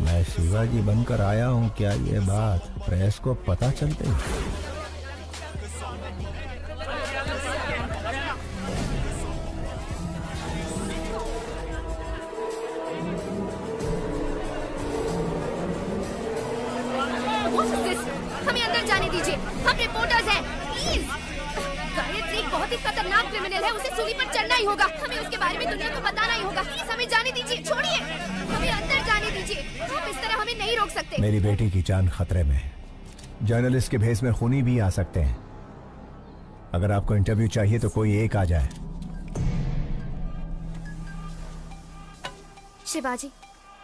मैं शिवाजी बनकर आया हूँ, क्या ये बात प्रेस को पता चल गई? हमें अंदर जाने दीजिए, हम रिपोर्टर्स हैं, प्लीज। गायत्री बहुत ही खतरनाक क्रिमिनल है, उसे सूली पर चढ़ना ही होगा। हमें उसके बारे में दुनिया को बताना ही होगा। प्लीज हमें जाने दीजिए, छोड़िए, हमें अंदर जाने दीजिए। आप इस तरह हमें नहीं रोक सकते। मेरी बेटी की जान खतरे में है। जर्नलिस्ट के भेस में खूनी भी आ सकते हैं। अगर आपको इंटरव्यू चाहिए तो कोई एक आ जाए। शिवाजी,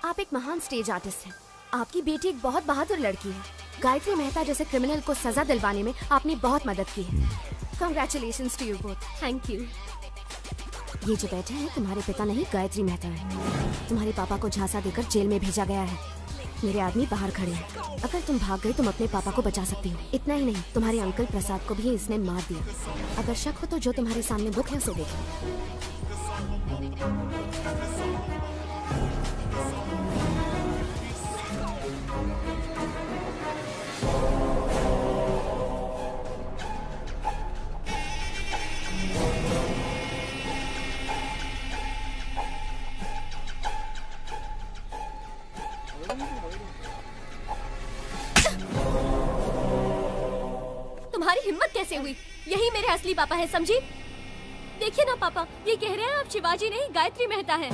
आप एक महान स्टेज आर्टिस्ट हैं। आपकी बेटी एक बहुत बहादुर लड़की है। गायत्री मेहता जैसे क्रिमिनल को सजा दिलवाने में आपने बहुत मदद की है। Congratulations to you both. Thank you. ये जो बैठे हैं तुम्हारे पिता नहीं, गायत्री मेहता है। तुम्हारे पापा को झांसा देकर जेल में भेजा गया है। मेरे आदमी बाहर खड़े हैं। अगर तुम भाग गई तुम अपने पापा को बचा सकती हो। इतना ही नहीं, तुम्हारे अंकल प्रसाद को भी इसने मार दिया। अगर शक हो तो जो तुम्हारे सामने बुक है उसे देखो। तुम्हारी हिम्मत कैसे हुई? यही मेरे असली पापा है, समझी? देखिए ना पापा, ये कह रहे हैं आप शिवाजी नहीं गायत्री मेहता हैं।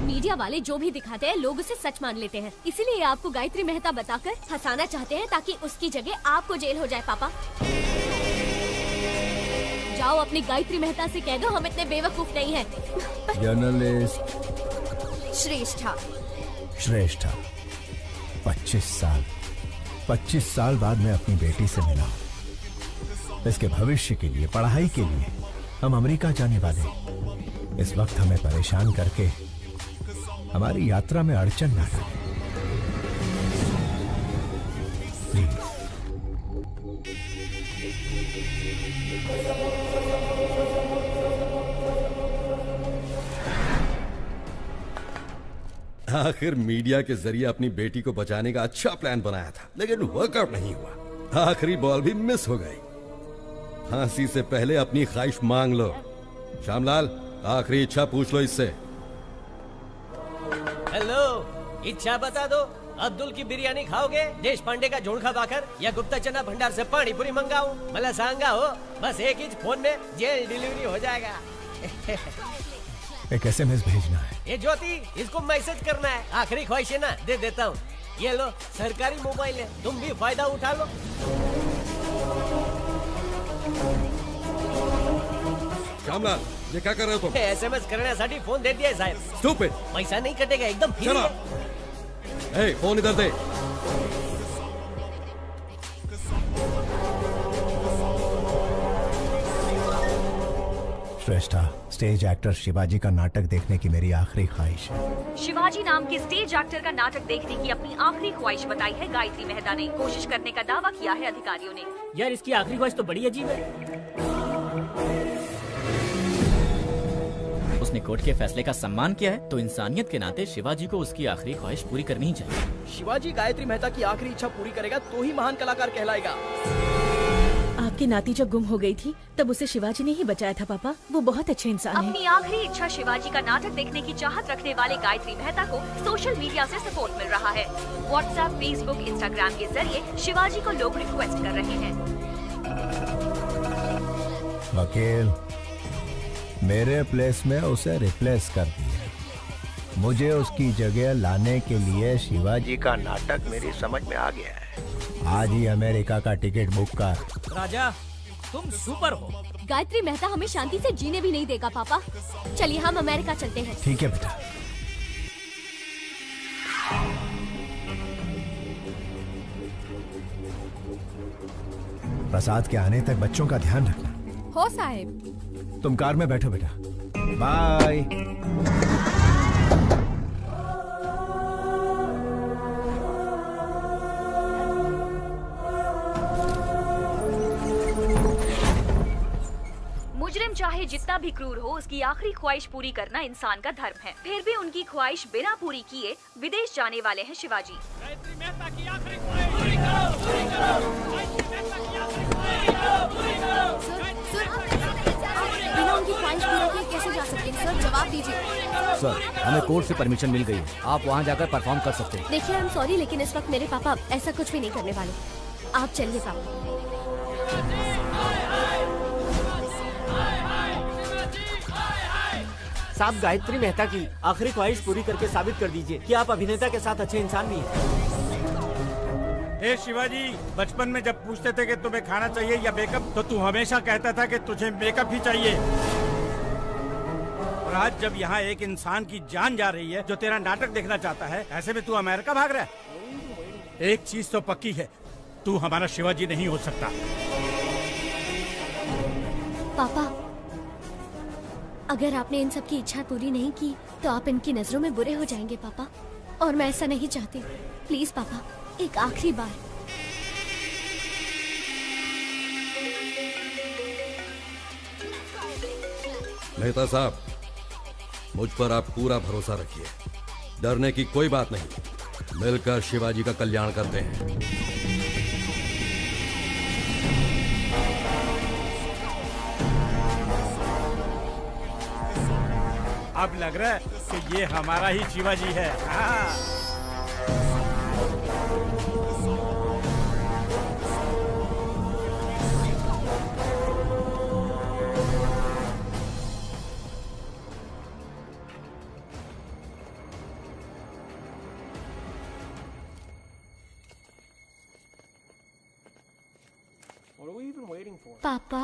मीडिया वाले जो भी दिखाते हैं लोग उसे सच मान लेते हैं, इसीलिए आपको गायत्री मेहता बताकर हंसाना चाहते हैं ताकि उसकी जगह आपको जेल हो जाए। पापा जाओ अपनी गायत्री मेहता से कह दो हम इतने बेवकूफ नहीं हैं। जर्नलिस्ट श्रेष्ठा। श्रेष्ठा, 25 साल बाद मैं अपनी बेटी से मिला। इसके भविष्य के लिए, पढ़ाई के लिए हम अमेरिका जाने वाले। इस वक्त हमें परेशान करके हमारी यात्रा में अड़चन ना डालें। प्लीज। आखिर मीडिया के जरिए अपनी बेटी को बचाने का अच्छा प्लान बनाया था, लेकिन वर्कआउट नहीं हुआ। आखिरी बॉल भी मिस हो गई। फांसी से पहले अपनी ख्वाहिश मांग लो। श्यामलाल, आखिरी इच्छा पूछ लो इससे। हेलो, इच्छा बता दो। अब्दुल की बिरयानी खाओगे, देश पांडे का झोल खाकर, या गुप्ता चना भंडार से पानी पूरी मंगाऊं? मला सांगा हो, बस एक ही फोन में जेल डिलीवरी हो जाएगा। एक SMS भेजना है। ये ज्योति, इसको मैसेज करना है। आखिरी ख्वाहिश है ना, दे देता हूँ। ये लो, सरकारी मोबाइल है, तुम भी फायदा उठा लो। श्यामलाल, ये क्या कर रहे हो तुम? SMS करण्यासाठी फोन दे दिया है साहब। Stupid! पैसा नहीं कटेगा, एकदम फ्री Shut है। up! Hey, फोन इधर दे। श्रेष्ठा, स्टेज एक्टर शिवाजी का नाटक देखने की मेरी आखिरी ख्वाहिश है। शिवाजी नाम के स्टेज एक्टर का नाटक देखने की अपनी आखिरी ख्वाहिश बताई है गायत्री मेहता ने। कोशिश करने का दावा किया है अधिकारियों ने। यार इसकी आखिरी ख्वाहिश तो बड़ी अजीब है। उसने कोर्ट के फैसले का सम्मान किया है, तो इंसानियत के नाते शिवाजी को उसकी आखिरी ख्वाहिश पूरी करनी ही चाहिए। शिवाजी गायत्री मेहता की आखिरी इच्छा पूरी करेगा तो ही महान कलाकार कहलाएगा। आपकी नाती जब गुम हो गई थी तब उसे शिवाजी ने ही बचाया था पापा। वो बहुत अच्छे इंसान हैं। अपनी आखिरी इच्छा शिवाजी का नाटक देखने की चाहत रखने वाले गायत्री मेहता को सोशल मीडिया से सपोर्ट मिल रहा है। व्हाट्सएप, फेसबुक, इंस्टाग्राम के जरिए शिवाजी को लोग रिक्वेस्ट कर रहे हैं। वकील, मेरे प्लेस में उसे रिप्लेस कर दिया। मुझे उसकी जगह लाने के लिए शिवाजी का नाटक मेरी समझ में आ गया है। आज ही अमेरिका का टिकट बुक कर। राजा, तुम सुपर हो। गायत्री मेहता हमें शांति से जीने भी नहीं देगा पापा। चलिए हम अमेरिका चलते हैं। ठीक है बेटा। प्रसाद के आने तक बच्चों का ध्यान रखना। हो साहब। तुम कार में बैठो बेटा। बाय। मुजरिम चाहे जितना भी क्रूर हो, उसकी आखिरी ख्वाहिश पूरी करना इंसान का धर्म है। फिर भी उनकी ख्वाहिश बिना पूरी किए विदेश जाने वाले हैं शिवाजी। गायत्री मेहता की आखिरी ख्वाहिश पूरी करो, पूरी करो। गायत्री मेहता की आखिरी ख्वाहिश पूरी करो, पूरी करो। बिना उनकी ख्वाहिश पूरी किए कैसे जा सकते हैं सर? जवाब दीजिए। सर, हमें कोर्ट से परमिशन मिल गई है। आप वहाँ जाकर परफॉर्म कर सकते हैं। देखिए, आई एम सॉरी, लेकिन इस वक्त मेरे पापा ऐसा कुछ भी नहीं करने वाले। आप चलिए पापा। साहब, गायत्री मेहता की आखिरी ख्वाहिश पूरी करके साबित कर दीजिए कि आप अभिनेता के साथ अच्छे इंसान भी हैं। ए शिवाजी, बचपन में जब पूछते थे कि तुम्हें खाना चाहिए या मेकअप, तो तू हमेशा कहता था कि तुझे मेकअप ही चाहिए। और आज जब यहाँ एक इंसान की जान जा रही है जो तेरा नाटक देखना चाहता है, ऐसे में तू अमेरिका भाग रहा है। एक चीज तो पक्की है, तू हमारा शिवाजी नहीं हो सकता। पापा, अगर आपने इन सब की इच्छा पूरी नहीं की तो आप इनकी नजरों में बुरे हो जाएंगे पापा। और मैं ऐसा नहीं चाहती। प्लीज पापा, एक आखिरी बार। मेहता साहब, मुझ पर आप पूरा भरोसा रखिए। डरने की कोई बात नहीं। मिलकर शिवाजी का कल्याण करते हैं। अब लग रहा है कि ये हमारा ही शिवाजी है। हाँ। पापा,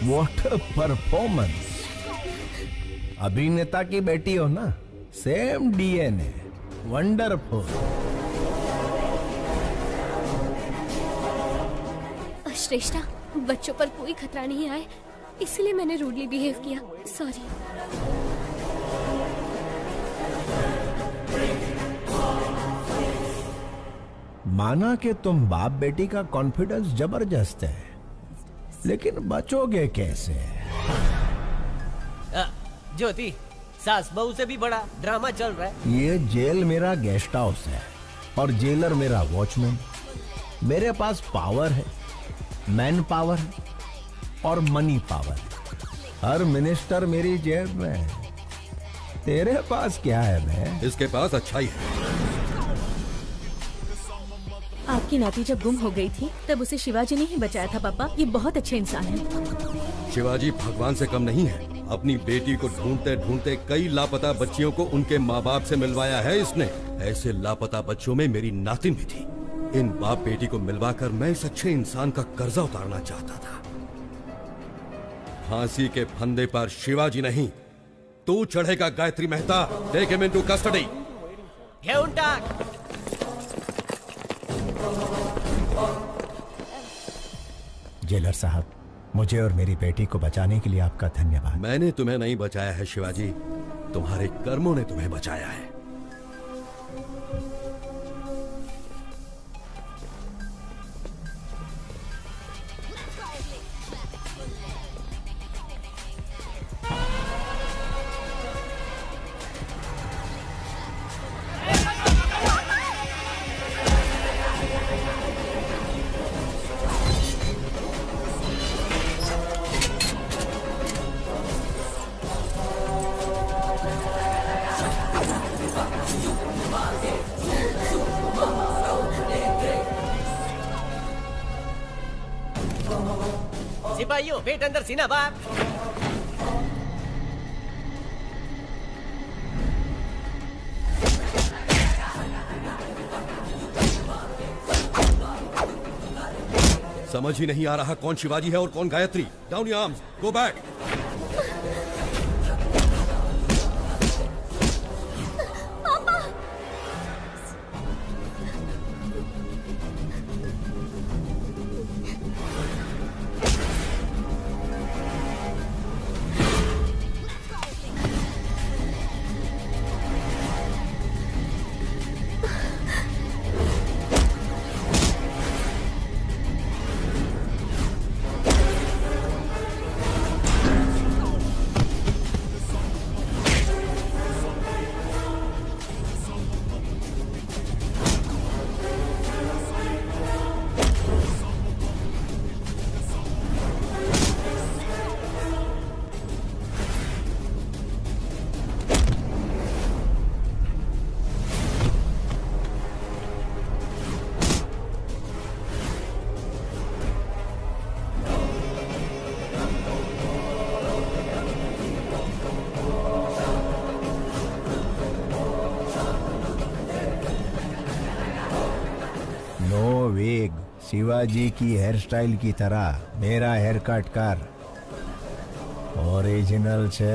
What a performance! अभिनेता की बेटी हो ना, सेम DNA। वंडरफुल। श्रेष्ठा, बच्चों पर कोई खतरा नहीं आए, इसलिए मैंने रूडली बिहेव किया। सॉरी। माना कि तुम बाप बेटी का कॉन्फिडेंस जबरदस्त है, लेकिन बचोगे कैसे? ज्योति, सास बहू से भी बड़ा ड्रामा चल रहा है। ये जेल मेरा गेस्ट हाउस है और जेलर मेरा वॉचमैन। मेरे पास पावर है, मैन पावर है और मनी पावर। हर मिनिस्टर मेरी जेब में है। तेरे पास क्या है बे? इसके पास अच्छाई है। आपकी नाती जब गुम हो गई थी तब उसे शिवाजी ने ही बचाया था पापा। ये बहुत अच्छे इंसान हैं। शिवाजी भगवान से कम नहीं है। अपनी बेटी को ढूंढते ढूंढते कई लापता बच्चियों को उनके माँ बाप से मिलवाया है इसने। ऐसे लापता बच्चों में मेरी नातिन भी थी। इन बाप बेटी को मिलवाकर मैं इस अच्छे इंसान का कर्जा उतारना चाहता था। फांसी के फंदे पर शिवाजी नहीं, तू चढ़ेगा Gayatri Mehta. Take him into custody. घेऊन टाक। जेलर साहब, मुझे और मेरी बेटी को बचाने के लिए आपका धन्यवाद। मैंने तुम्हें नहीं बचाया है शिवाजी, तुम्हारे कर्मों ने तुम्हें बचाया है। सिपाहियों, पेट अंदर सीना बाहर। समझ ही नहीं आ रहा कौन शिवाजी है और कौन Gayatri. Down your arms, go back. Shivaji की हेयर स्टाइल की तरह मेरा हेयर कट कर। ओरिजिनल छे।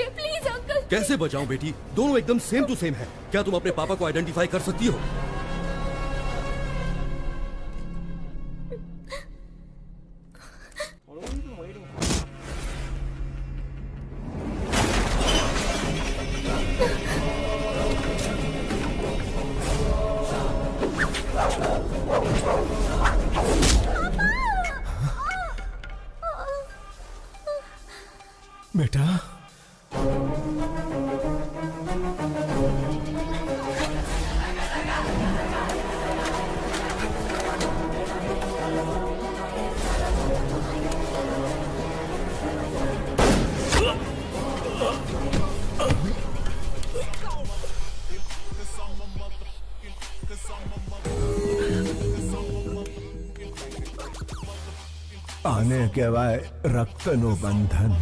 Please uncle. कैसे बचाऊं बेटी? दोनों एकदम सेम टू सेम है। क्या तुम अपने पापा को आइडेंटिफाई कर सकती हो? बेटा, बने केवाय रक्तनु बंधन।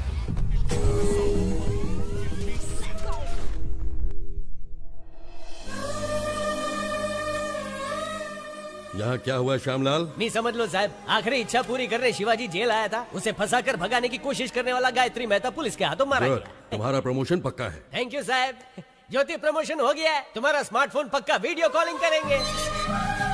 यहाँ क्या हुआ श्यामलाल? नहीं समझ लो साहब, आखिरी इच्छा पूरी करने शिवाजी जेल आया था, उसे फंसाकर भगाने की कोशिश करने वाला गायत्री मेहता पुलिस के हाथों मारा गुड, गया। तुम्हारा प्रमोशन पक्का है। थैंक यू साहब। ज्योति प्रमोशन हो गया है, तुम्हारा स्मार्टफोन पक्का वीडियो कॉलिंग करेंगे।